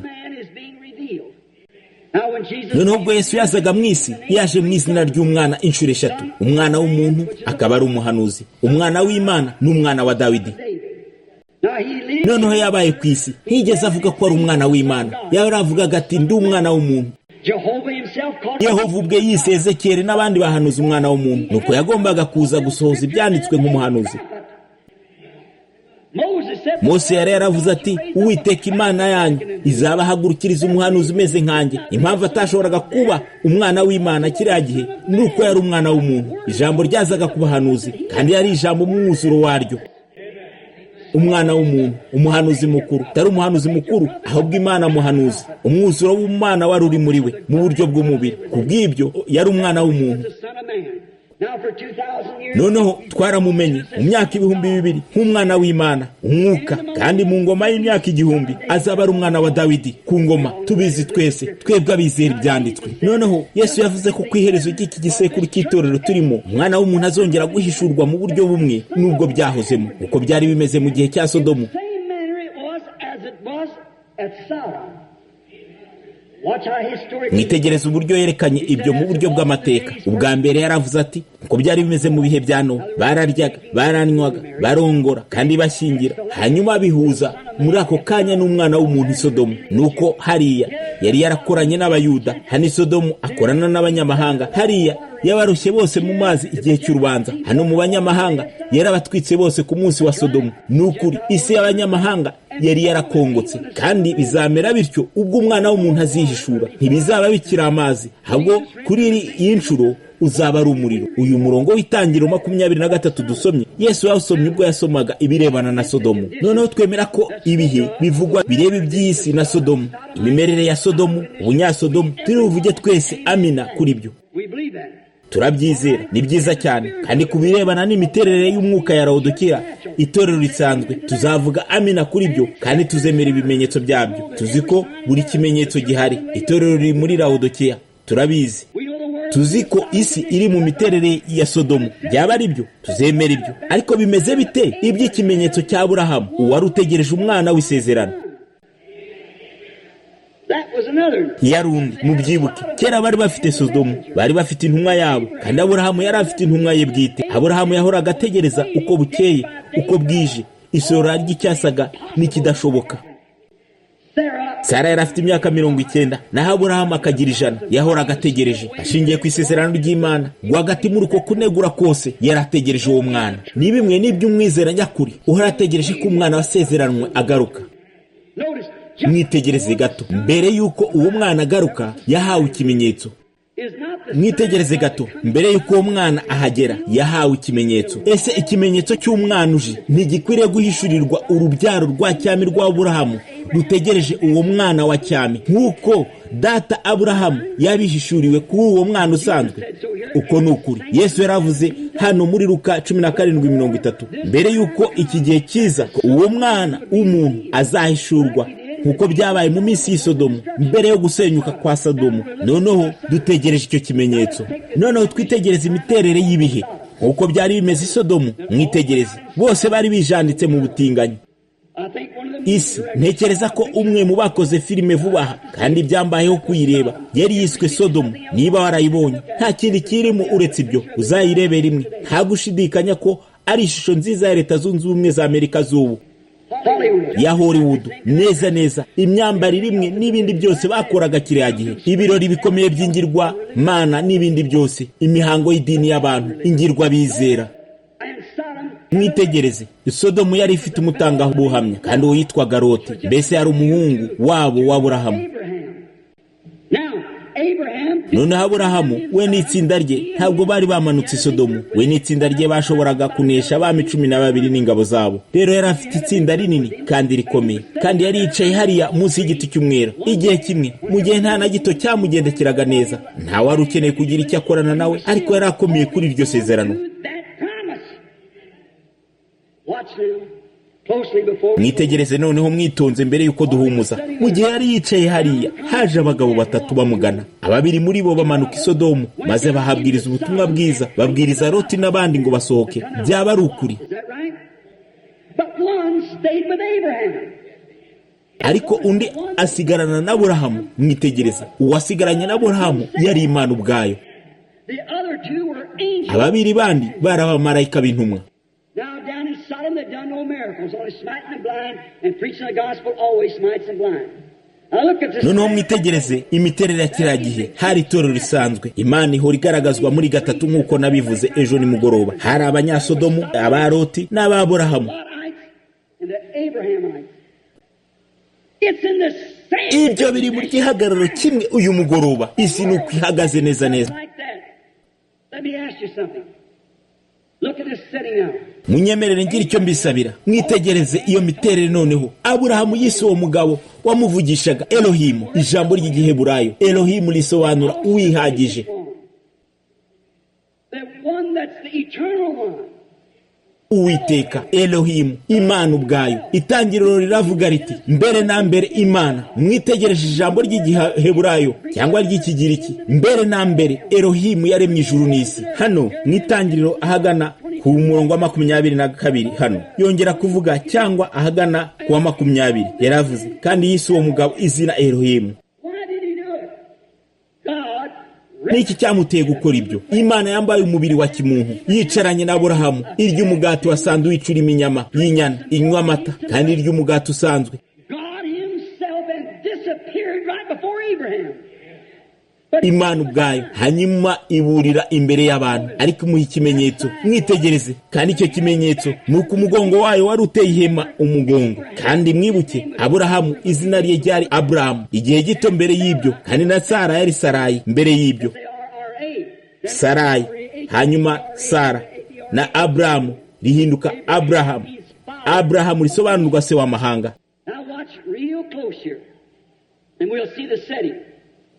Noneho ubwo Yesu yazaga mu isi, yaje mu izina ry'umwana inshuro 3. Umwana w'umuntu akaba ari umuhanuzi, umwana w'Imana n'umwana wa Dawidi. Noneho yabaye ku isi ntiyigeze avuga ko ari umwana w'Imana, yaravugaga ati ndi umwana w'umuntu. Yehova ubwe yise Ezekiyeli n'abandi bahanuzi umwana w'umuntu, nuko yagombaga kuza gusohoza ibyanditswe nk'umuhanuzi. Mose yari yaravuze ati Uwiteka Imana yanyu izabahagurukiriza umuhanuzi umeze nkanjye. Impamvu atashoboraga kuba umwana w'Imana kiriya gihe nuko yari umwana w'umuntu. Ijambo ryazaga ku bahanuzi kandi yari ijambo mu mwuzuro waryo. Umwana w'umuntu, umuhanuzi mukuru, tari umuhanuzi mukuru ahubwo Imana muhanuzi. Umwuzuro w'Imana wari uri muri we mu buryo bw'umubiri. Kubw'ibyo yari umwana w'umuntu. Noneho twaramumenye mu myaka 2000 nk'umwana w'Imana, umwuka, kandi mu ngoma y'imyaka 1000 azaba ari umwana wa Dawidi ku ngoma. Tubizi twese twebwe abizera ibyanditswe. Noneho Yesu yavuze ko kwiherezo ry'iki gisekuru cy'itorero turimo umwana w'umuntu azongera guhishurwa mu buryo bumwe nubwo byahozemo uko byari bimeze mu gihe cya Sodomu. Mwitegereze uburyo yerekanye ibyo mu buryo bw'amateka. Ubwa mbere yaravuze ati uko byari bimeze mu bihe bya Nowa, bararyaga, baranywaga, barongora kandi bashyingira. Hanyuma bihuza muri ako kanya n'umwana w'umuntu i Sodomu. Nuko hariya yari yarakoranye n'Abayuda, hano i Sodomu akorana n'abanyamahanga. Hariya yabarushye bose mu mazi igihe cy'urubanza, hano mu banyamahanga yarabatwitse bose ku munsi wa Sodomu. Nukuri isi y'abanyamahanga yari yarakongotse, kandi bizamera bityo ubwo umwana w'umuntu azihishura. Ntibizaba bikiri amazi, ahubwo kuri iyi nshuro uzaba ari umuriro. Uyu murongo w'Itangiriro 23 dusomye, Yesu yasomye ubwo yasomaga ibirebana na Sodomu. Noneho twemera ko ibihe bivugwa bireba iby'isi na Sodomu, imimerere ya Sodomu, ubunyasodomu. Turivuge twese amina kuri byo. Turabyizera, ni byiza cyane. Kandi kubirebana n'imiterere y'umwuka ya Laodikiya, itorero risanzwe, tuzavuga amina kuri byo kandi tuzemera ibimenyetso byabyo. Tuzi ko buri kimenyetso gihari. Itorero riri muri Laodikiya, turabizi. Tuzi ko isi iri mu miterere ya Sodomu. Byaba ari byo, tuzemera ibyo. Ariko bimeze bite iby'ikimenyetso cya Aburahamu, uwari utegereje umwana w'isezerano? Yarundi mubyibuke, kera bari bafite Sodomu, bari bafite intumwa yabo, kandi Aburahamu yari afite intumwa ye bwite. Aburahamu yahoraga ategereza uko bukeye uko bwije isora ry'icyasaga n'ikidashoboka. Sara yari afite imyaka 90 naho Aburahamu akagira 100. yahoraga ategereje ashingiye ku isezerano ry'Imana. Rwagati muri uko kunegura kose yarategereje uwo mwana. Ni bimwe n'iby'umwizera nyakuri uhora ategereje ko umwana wasezeranwe agaruka. Mwitegereze gato, mbere yuko uwo mwana agaruka yahawe ikimenyetso. Mwitegereze gato, mbere yuko uwo mwana ahagera yahawe ikimenyetso. Ese ikimenyetso cy'umwana uje ntigikwiriye guhishurirwa urubyaro rwa cyami rwa Aburahamu rutegereje uwo mwana wa cyami, nk'uko data Aburahamu yabihishuriwe kuri uwo mwana usanzwe? Uko ni ukuri. Yesu yaravuze hano muri Luka 17:30, mbere yuko iki gihe kiza uwo mwana w'umuntu azahishurwa, nkuko byabaye mu minsi y'Isodomu mbere yo gusenyuka kwa Sodomu. Noneho dutegereje icyo kimenyetso. Noneho twitegereze imiterere y'ibihe nkuko byari bimeze Sodomu. Mwitegereze, bose bari bijanditse mu butinganyi. Isi, ntekereza ko umwe mu bakoze filime vuba aha kandi byambayeho kuyireba yari yiswe Sodomu. Niba warayibonye, nta kindi kirimo uretse ibyo, uzayirebe rimwe. Nta gushidikanya ko ari ishusho nziza ya Leta Zunze Ubumwe za Amerika z'ubu, ya Hollywood. Neza imyambarire imwe n'ibindi byose bakoraga kiriya gihe, ibirori bikomeye by'ingirwa mana n'ibindi byose, imihango y'idini y'abantu, ingirwa bizera. Mwitegereze, Sodomu yari ifite umutangabuhamya kandi uwo yitwaga Loti, mbese yari umuhungu wabo wa Aburahamu. None Aburahamu we n'itsinda rye ntabwo bari bamanutse Sodomu. We n'itsinda rye bashoboraga kunesha abami 12 n'ingabo zabo. Rero yari afite itsinda rinini kandi rikomeye, kandi yari yicaye hariya munsi y'igiti cy'umwera. Igihe kimwe, mu gihe nta na gito cyamugendekeraga neza, nta wari ukeneye kugira icyo akorana nawe, ariko yari akomeye kuri iryo sezerano. Mwitegereze noneho mwitonze mbere yuko duhumuza. Mu gihe yari yicaye hariya, haje abagabo 3 bamugana. Ababiri muri bo bamanuka Sodomu, maze bahabwiriza ubutumwa bwiza, babwiriza Loti n'abandi ngo basohoke. Byaba ari ukuri. Ariko undi asigarana na Aburahamu. Mwitegereze, uwasigaranye na Aburahamu yari Imana ubwayo. Ababiri bandi bari abamarayika b'intumwa. Now down in Sodom they done no miracles, only smiting the blind, and preaching the gospel always smites the blind. Noneho mwitegereze imiterere ya kiriya gihe. Hari itorero risanzwe, Imana ihora igaragazwa muri gatatu nk'uko nabivuze ejo ni mugoroba. Hari abanyasodomu, abaroti n'ababurahamu. Ibyo biri mu gihagararo kimwe uyu mugoroba. Isi nuko ihagaze neza neza. Let me ask you something. Look at this setting now. Munyemerere ngira icyo mbisabira. Mwitegereze iyo miterere noneho. Aburahamu yise uwo mugabo wamuvugishaga Elohimu. Ijambo ry'igiheburayo Elohimu risobanura uwihagije. The one that's the eternal one. Uwiteka, Elohimu, Imana ubwayo. Itangiriro riravuga riti mbere na mbere Imana. Mwitegereje ijambo ry'igiheburayo cyangwa ry'ikigiriki. Mbere na mbere Elohimu yaremye ijuru n'isi. Hano mwitangiriro ahagana ku murongo wa 22 hano yongera kuvuga cyangwa ahagana ku wa 20 yaravuze kandi yise uwo mugabo izina Elohimu. Niki cyamuteye gukora ibyo? Imana yambaye umubiri wa kimuntu, yicaranye na Aburahamu, irya umugati wa sandwich urimo inyama y'inyana, inywa amata, kandi irya umugati usanzwe. God himself and disappeared right before Abraham. Imana ubwayo hanyuma iburira imbere y'abantu, ariko imuha ikimenyetso. Mwitegereze, kandi icyo kimenyetso nuko umugongo wayo wari uteye ihema umugongo. Kandi mwibuke Aburahamu izina rye ryari Abrahamu igihe gito mbere y'ibyo, kandi na Sara yari Sarayi mbere y'ibyo. Sarayi hanyuma Sara na Abrahamu rihinduka Abrahamu. Abrahamu risobanurwa se w'amahanga. Now watch real close here and we'll see the setting.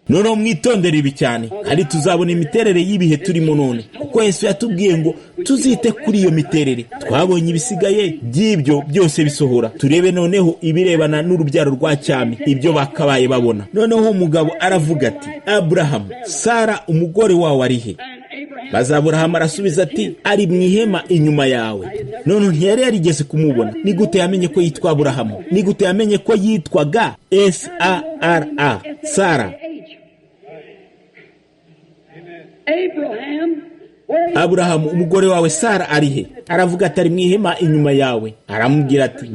Noneho mwitondere ibi cyane, kandi tuzabona imiterere y'ibihe turimo none, kuko Yesu yatubwiye ngo tuzite kuri iyo miterere. Twabonye ibisigaye by'ibyo byose bisohora. Turebe noneho ibirebana n'urubyaro rwa cyami, ibyo bakabaye babona. Noneho umugabo aravuga ati Abrahamu, Sara umugore wawe ari he? Maze Aburahamu arasubiza ati ari mu ihema inyuma yawe. None ntiyari yarigeze kumubona. Ni gute yamenye ko yitwa Aburahamu? Ni gute yamenye ko yitwaga Sara? Abraham Aburahamu, umugore wawe Sara ari he? Aravuga ati ari mu ihema inyuma yawe. Aramubwira ati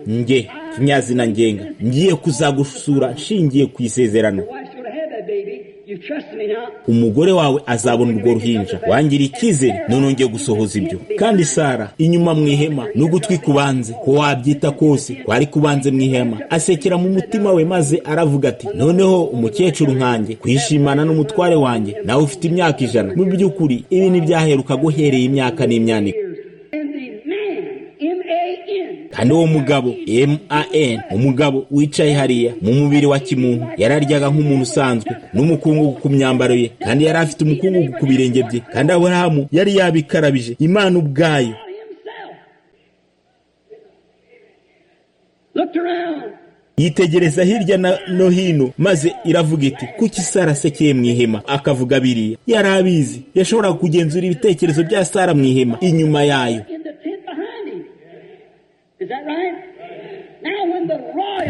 njye kinyazina ngenga, ngiye kuzagusura nshingiye ku isezerano. Umugore wawe azabona urwo ruhinja, wangira icyizere, none ngiye gusohoza ibyo. Kandi Sara inyuma mu ihema, n'ugutwi kubanze, ko wabyita kose kwari kubanze mu ihema, asekera mu mutima we, maze aravuga ati noneho umukecuru nkanjye kwishimana n'umutware wanjye, nawe ufite imyaka 100. Mu by'ukuri ibi ntibyaheruka guhereye imyaka n'imyaniko. Kandi uwo mugabo MAN, umugabo wicaye hariya mu mubiri wa kimuntu, yararyaga nk'umuntu usanzwe n'umukungugu ku myambaro ye, kandi yari afite umukungugu ku birenge bye, kandi Aburahamu yari yabikarabije Imana ubwayo. Yitegereza hirya no hino, maze iravuga iti kuki Sara asekeye mu ihema? Akavuga biriya yari abizi, yashobora kugenzura ibitekerezo bya Sara mu ihema inyuma yayo.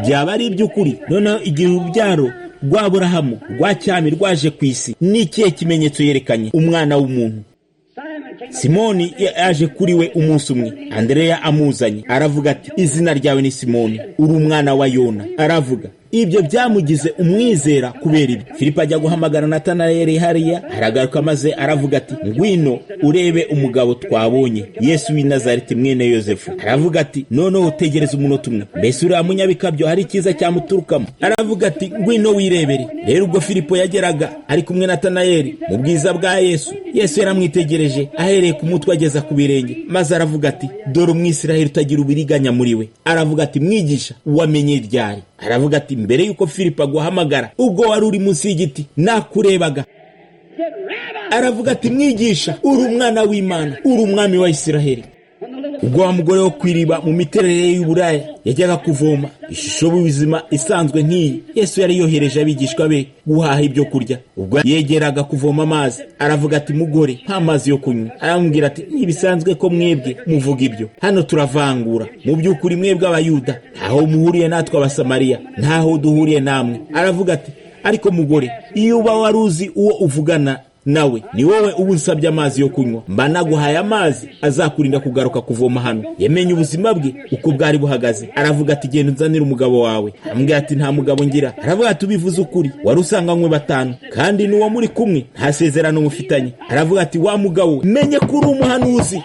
Byaba ari iby'ukuri. Noneho igihe urubyaro rwa Aburahamu rwa cyami rwaje ku isi, n'ikihe kimenyetso yerekanye? Umwana w'umuntu. Simoni yaje kuri we umunsi umwe, Andreya amuzanye, aravuga ati izina ryawe ni Simoni, uri umwana wa Yona. Aravuga ibyo byamugize umwizera kubera ibi. Filipo ajya guhamagara Natanayeli hariya, aragaruka maze aravuga ati ngwino urebe umugabo twabonye, Yesu w'i Nazareti mwene Yosefu. Aravuga ati noneho utegereze umunota umwe, mbese uriya munyabikabyo hari icyiza cyamuturukamo? Aravuga ati ngwino wirebere. Rero ubwo Filipo yageraga ari kumwe na Natanayeli mu bwiza bwa Yesu, Yesu yaramwitegereje ahereye ku mutwe ageza ku birenge, maze aravuga ati dore umwisiraheli utagira ubiriganya muri we. Aravuga ati mwigisha, wamenye ryari? Aravuga ati mbere yuko Filipo aguhamagara, ubwo wari uri munsi y'igiti nakurebaga. Aravuga ati mwigisha, uri umwana w'Imana, uri umwami wa Isiraheli. Ubwo wa mugore wo kwiriba mu miterere y'Uburaya yajyaga kuvoma, ishusho y'ubuzima isanzwe nk'iyi, Yesu yari yohereje abigishwa be guhaha ibyo kurya. Ubwo yegeraga kuvoma amazi, aravuga ati mugore, nta mazi yo kunywa. Aramubwira ati ntibisanzwe ko mwebwe muvuga ibyo, hano turavangura. Mu by'ukuri mwebwe Abayuda ntaho muhuriye natwe Abasamariya, ntaho duhuriye namwe. Aravuga ati ariko mugore, iyo uba wari uzi uwo uvugana nawe, ni wowe ubu nsabye amazi yo kunywa, mba naguhaye amazi azakurinda kugaruka kuvoma hano. Yamenye ubuzima bwe uko bwari buhagaze. Aravuga ati genda unzanire umugabo wawe. Amubwira ati nta mugabo ngira. Aravuga ati ubivuze ukuri, wari usanganywe 5, kandi n'uwo muri kumwe nta sezerano mufitanye. Aravuga ati wa mugabo, menye ko uri umuhanuzi,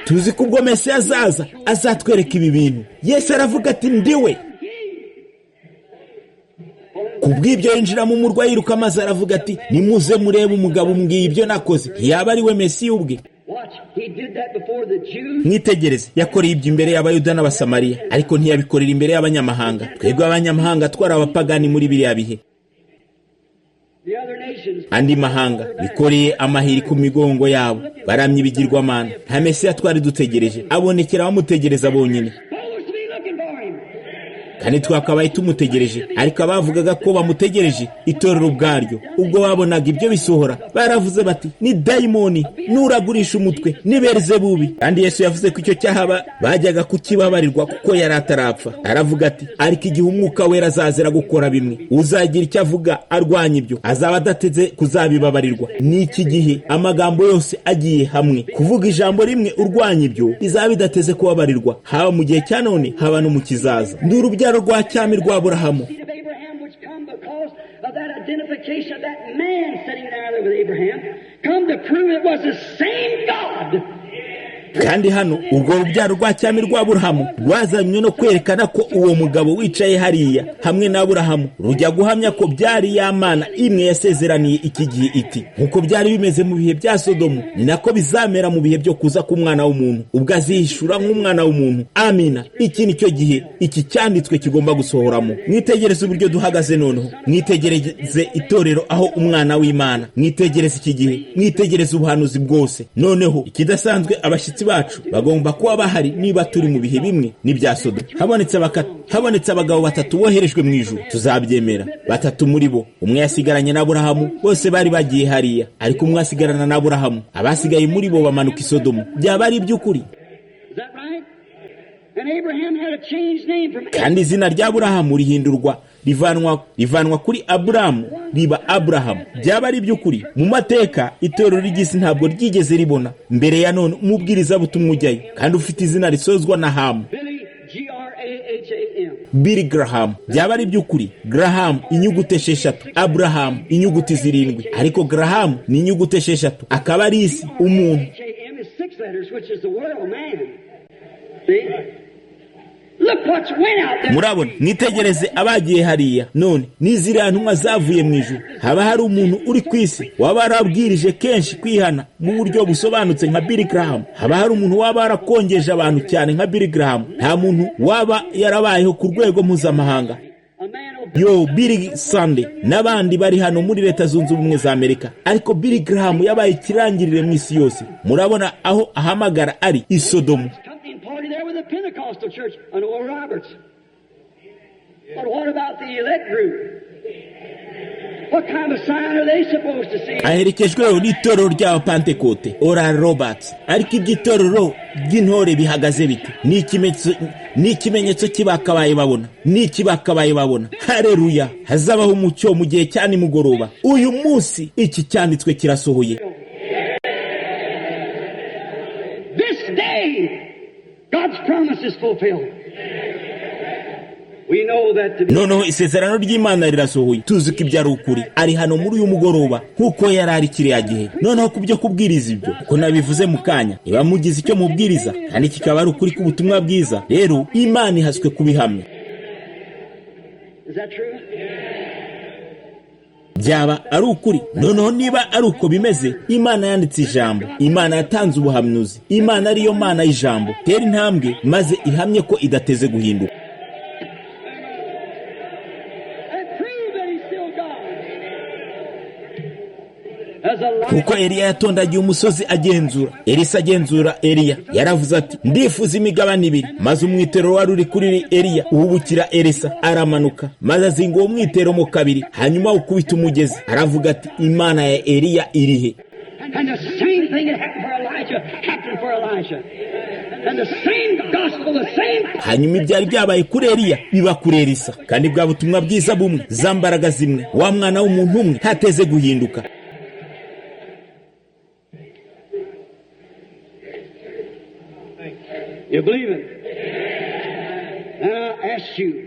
tuzi ko ubwo Mesiya azaza azatwereka ibi bintu. Yesu aravuga ati ndiwe. Kubw'ibyo yinjira mu murwa yiruka, maze aravuga ati nimuze murebe umugabo umbwiye ibyo nakoze, ntiyaba ari we Mesiya ubwe. Mwitegereze, yakoreye ibyo imbere y'Abayuda n'Abasamariya, ariko ntiyabikorera imbere y'abanyamahanga. Twebwe abanyamahanga twari abapagani muri biriya bihe. Andi mahanga bikoreye amahiri ku migongo yabo, baramye ibigirwamana. Nta Mesiya twari dutegereje, abonekera abamutegereza bonyine, kandi twakabaye tumutegereje. Ariko abavugaga ko bamutegereje itorero ubwaryo, ubwo babonaga ibyo bisohora, baravuze bati ni dayimoni, nuragurisha umutwe, ni Beelzebubi. Kandi Yesu yavuze ko icyo cyaha bajyaga kukibabarirwa kuko yari atarapfa. Aravuga ati ariko igihe Umwuka Wera azazira gukora bimwe, uzagira icyo avuga arwanya ibyo, azaba adateze kuzabibabarirwa. N'iki gihe amagambo yose agiye hamwe, kuvuga ijambo rimwe urwanya ibyo bizaba bidateze kubabarirwa, haba mu gihe cya none haba no mu kizaza. Ndi urubyaro rwa cyami rwa Aburahamu. Kandi hano urwo rubyaro rwa cyami rwa Aburahamu rwazanywe no kwerekana ko uwo mugabo wicaye hariya hamwe na Aburahamu rujya guhamya ko byari ya Mana imwe yasezeraniye iki gihe iti nkuko byari bimeze mu bihe bya Sodomu, ni nako bizamera mu bihe byo kuza k'Umwana w'umuntu, ubwo azihishura nk'Umwana w'umuntu. Amina. Iki nicyo gihe iki cyanditswe kigomba gusohoramo. Mwitegereze uburyo duhagaze noneho, mwitegereze itorero aho Umwana w'Imana, mwitegereze iki gihe, mwitegereze ubuhanuzi bwose. Noneho ikidasanzwe, abashyitsi bacu bagomba kuba bahari niba turi mu bihe bimwe n'ibya Sodomu. Habonetse abagabo 3 boherejwe mu ijuru, tuzabyemera. 3 muri bo, umwe yasigaranye na Aburahamu, bose bari bagiye hariya, ariko umwe asigarana na Aburahamu. Abasigaye muri bo bamanuka i Sodomu. Byaba ari iby'ukuri? kandi izina rya Aburahamu rihindurwa rivanwa kuri Aburamu riba Aburahamu. Byaba ari by'ukuri mu mateka itorero ry'isi ntabwo ryigeze ribona mbere ya none umubwiriza butumwa ujyayo kandi ufite izina risozwa na Hamu, Billy Graham. Byaba ari by'ukuri Graham inyuguti 6, Abraham inyuguti 7, ariko Graham ni inyuguti 6 akaba ari isi umuntu. Murabona, mwitegereze abagiye hariya none n'iziriya ntumwa zavuye mu ijuru. Haba hari umuntu uri ku isi waba yarabwirije kenshi kwihana mu buryo busobanutse nka Billy Graham. Haba hari umuntu waba yarakongeje abantu cyane nka Billy Graham. Nta muntu waba yarabayeho ku rwego mpuzamahanga. Billy Sunday n'abandi bari hano muri Leta Zunze Ubumwe za Amerika, ariko Billy Graham yabaye ikirangirire mu isi yose. Murabona aho ahamagara ari i Sodomu. Pentecostal church and Oral Roberts. But what about the elect group? What kind of sign are they supposed to see? Aherekejweho n'itorero rya Pentecote, Oral Roberts. Ariko iby'itorero ry'intore bihagaze bite? Ni ikimenyetso kibakabaye babona. Ni kibakabaye babona. Haleluya! Hazabaho umucyo mu gihe cyane mugoroba. Uyu munsi iki cyanditswe kirasohoye. This day God's promise is fulfilled. We know that noneho isezerano ry'Imana rirasohoye. Tuzi ko ibyo ari ukuri. Ari hano muri uyu mugoroba nkuko yari ari kiriya gihe. Noneho kubyo kubwiriza ibyo ko nabivuze mu kanya, niba mugize icyo mubwiriza kandi kikaba ari ukuri k'ubutumwa bwiza, rero Imana ihaswe kubihamya. Is that true? Byaba ari ukuri. Noneho niba ari uko bimeze, Imana yanditse ijambo, Imana yatanze ubuhanuzi, Imana ariyo Mana y'ijambo. Tera intambwe maze ihamye ko idateze guhinduka. Kuko Eliya yatondagiye umusozi agenzura, Elisa agenzura Eliya. Yaravuze ati ndifuza imigabane 2, maze umwitero wari uri kuri Eliya uhubukira Elisa, aramanuka maze azinga uwo mwitero mo 2, hanyuma ukubita umugezi. Aravuga ati Imana ya Eliya irihe? And the same thing that happened for Elijah happened for Elisha. And the same gospel, the same. Hanyuma ibyari byabaye kuri Eliya biba kuri Elisa, kandi bwa butumwa bwiza bumwe, za mbaraga zimwe, wa mwana w'umuntu umwe hateze guhinduka. You believe it? And I ask you.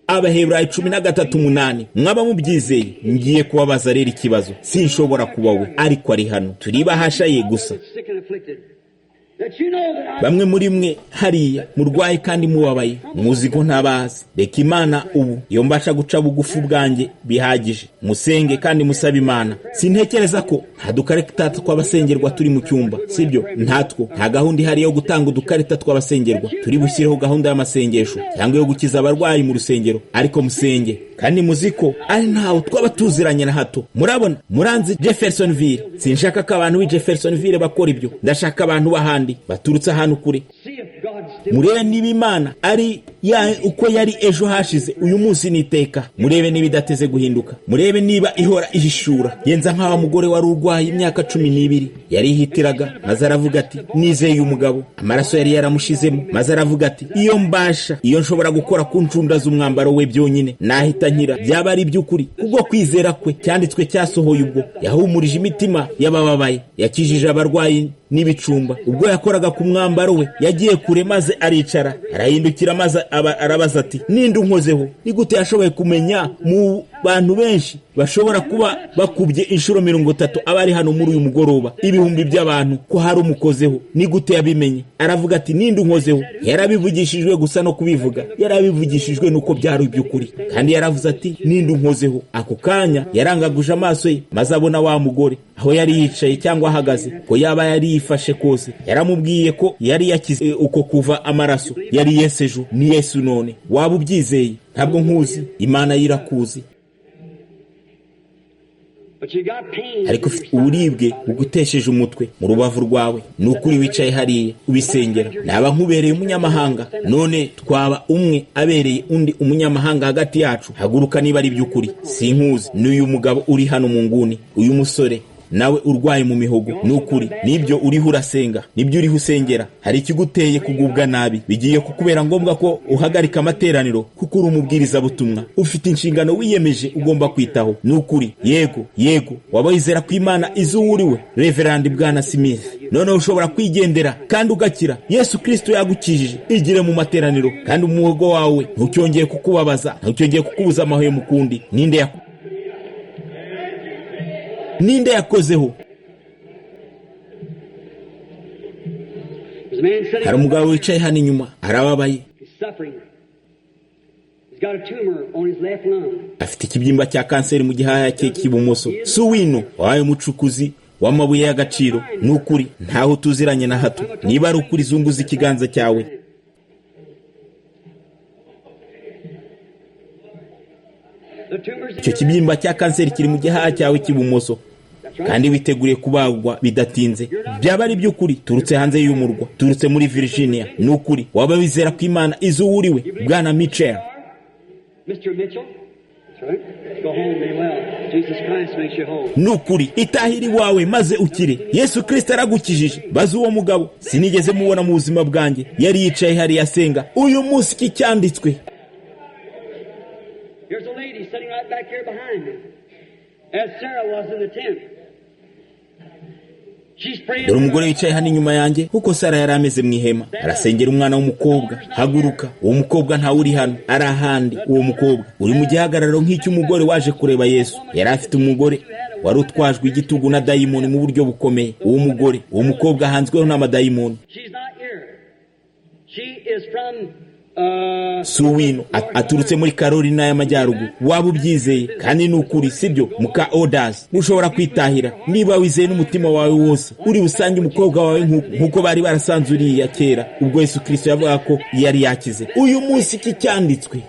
Abaheburayo 13:8 mwaba mubyizeye. Ngiye kubabaza rero ikibazo, sinshobora kuba we ariko ari hano, turi bahashaye gusa. Bamwe muri mwe hariya murwaye kandi mubabaye, muzi ko ntabazi. Reka Imana ubu iyo mbasha guca bugufu bwanjye bihagije, musenge kandi musaba Imana. Sintekereza ko nta dukarita tw'abasengerwa turi mu cyumba, sibyo? Ntatwo, nta gahunda ihari yo gutanga udukarita tw'abasengerwa. Turi bushyireho gahunda y'amasengesho cyangwa yo gukiza abarwayi mu rusengero, ariko musenge kandi muziko ari ntawe twaba tuziranye na hato. Murabona, muranzi Jeffersonville. Sinshaka ko abantu b'i Jeffersonville bakora ibyo, ndashaka abantu bahandi baturutse ahantu kure. Murebe niba Imana ari uko yari ejo hashize, uyu munsi niteka. Murebe niba idateze guhinduka. Murebe niba ihora ihishura. Yenza nk'awa mugore wari urwaye imyaka 12 yari ihitiraga, maze aravuga ati nizeye umugabo, amaraso yari yaramushizemo, maze aravuga ati iyo nshobora gukora ku ncunda z'umwambaro we byonyine nahita nkira. Byaba ari by'ukuri kubwo kwizera kwe, cyanditswe cyasohoye ubwo yahumurije imitima y'abababaye, yakijije abarwayi n'ibicumba. Ubwo yakoraga ku mwambaro we yagiye kure maze aricara, arahindukira maze arabaza ati ninde unkozeho? Ni gute yashoboye kumenya mu bantu benshi bashobora kuba bakubye inshuro 30 abari hano muri uyu mugoroba, ibihumbi by'abantu, ko hari umukozeho? Ni gute yabimenye? Aravuga ati ninde unkozeho? Yarabivugishijwe gusa no kubivuga, yarabivugishijwe nuko byari by'ukuri, kandi yaravuze ati ninde unkozeho. Ako kanya yarangaguje amaso ye maze abona wa mugore aho yari yicaye cyangwa ahagaze, ko yaba yari yifashe kose. Yaramubwiye ko yari yakize uko kuva amaraso. Yari Yesu ejo, ni Yesu none. Waba ubyizeye? Ntabwo nkuzi, Imana yirakuzi. Ariko uribwe ugutesheje umutwe mu rubavu rwawe, nukuri wicaye hariya ubisengera. Naba nkubereye umunyamahanga, none twaba umwe abereye undi umunyamahanga hagati yacu. Haguruka niba ari by'ukuri. Sinkuzi n'uyu mugabo uri hano mu nguni, uyu musore nawe urwaye mu mihogo, ni ukuri nibyo uriho urasenga, nibyo uriho usengera, hari ikiguteye kugubwa nabi, bigiye kukubera ngombwa ko uhagarika amateraniro kuko uri umubwirizabutumwa, ufite inshingano wiyemeje ugomba kwitaho. Ni ukuri yego waba wizera ko Imana izi uwo uriwe, Reverend Bwana Smith, noneho ushobora kwigendera kandi ugakira. Yesu Kristo yagukijije, igire mu materaniro kandi umuhogo wawe ntucyongeye kukubabaza, ntucyongeye kukubuza amahwemo kundi. Ninde yakozeho? Hari umugabo wicaye hano inyuma arababaye, afite ikibyimba cya kanseri mu gihaya cye cy'ibumoso. Suwino wabaye umucukuzi w'amabuye y'agaciro, ni ukuri ntaho tuziranye na hato. Niba ari ukuri zunguza ikiganza cyawe. Icyo kibyimba cya kanseri kiri mu gihaya cyawe cy'ibumoso kandi witeguriye kubagwa bidatinze. Byaba ari by'ukuri turutse hanze y'umurwa, turutse muri Virginia. Ni ukuri waba wizera ko Imana izi uwo uriwe, Bwana Mitchell? Ni ukuri itahiri wawe maze ukire. Yesu Kristo aragukijije. Baza uwo mugabo, sinigeze mubona mu buzima bwanjye, yari yicaye hariya asenga. Uyu munsi iki cyanditswe. Here's a lady sitting right back here behind me, as Sarah was in the tent. She's praying. Dore umugore wicaye hano inyuma yanjye kuko Sara yari ameze mu ihema, arasengera umwana w'umukobwa. Haguruka, uwo mukobwa ntawe uri hano, ari ahandi. Uwo mukobwa uri mu gihagararo nk'icy'umugore waje kureba Yesu. Yari afite umugore wari utwajwe igitugu na dayimoni mu buryo bukomeye. Uwo mukobwa ahanzweho n'amadayimoni. She's not here. She is from Suwino aturutse muri Carolina y'Amajyaruguru. Waba ubyizeye kandi ni ukuri, sibyo muka Odas? Ushobora kwitahira niba wizeye n'umutima wawe wose. Uri busange umukobwa wawe nk'uko bari barasanze uriya kera ubwo Yesu Kristo yavuga ko yari yakize. Uyu munsi iki cyanditswe,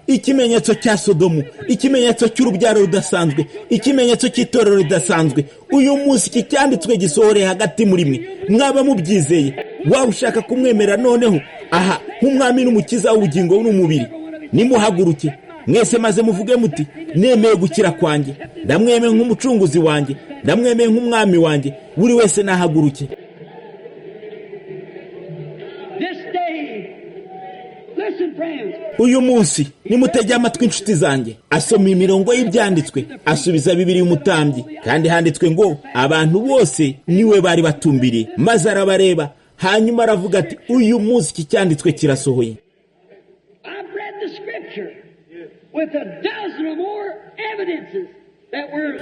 ikimenyetso cya Sodomu, ikimenyetso cy'urubyaro rudasanzwe, ikimenyetso cy'itorero ridasanzwe. Uyu munsi iki cyanditswe gisohoreye hagati muri mwe. Mwaba mubyizeye, waba ushaka kumwemera noneho aha nk'umwami n'umukiza w'ubugingo n'umubiri, nimuhaguruke mwese maze muvuge muti, nemeye gukira kwanjye, ndamwemeye nk'umucunguzi wanjye, ndamwemeye nk'umwami wanjye. Buri wese nahaguruke. Uyu munsi nimutege amatwi inshuti zanjye, asoma imirongo y'ibyanditswe, asubiza Bibiliya umutambyi, kandi handitswe ngo abantu bose niwe bari batumbiriye. Maze arabareba, hanyuma aravuga ati, uyu munsi iki cyanditswe kirasohoye.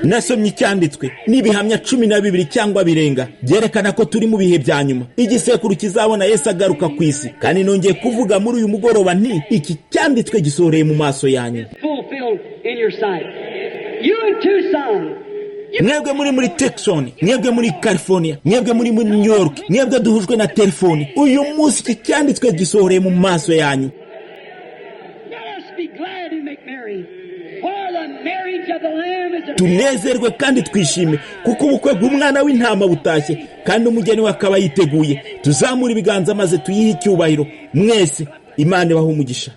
Nasomye icyanditswe n'ibihamya 12 cyangwa birenga byerekana ko turi mu bihe bya nyuma. Igisekuru kizabona Yesu agaruka ku isi, kandi nongeye kuvuga muri uyu mugoroba nti iki cyanditswe gisoreye mu maso yanyu. Mwebwe muri Tucson, mwebwe muri California, mwebwe muri New York, mwebwe duhujwe na telefoni, uyu munsi iki cyanditswe gisoreye mu maso yanyu. Tunezerwe kandi twishime kuko ubukwe bw'umwana w'intama butashye kandi umugeni we akaba yiteguye. Tuzamura ibiganza maze tuyihe icyubahiro. Mwese Imana ibahe umugisha.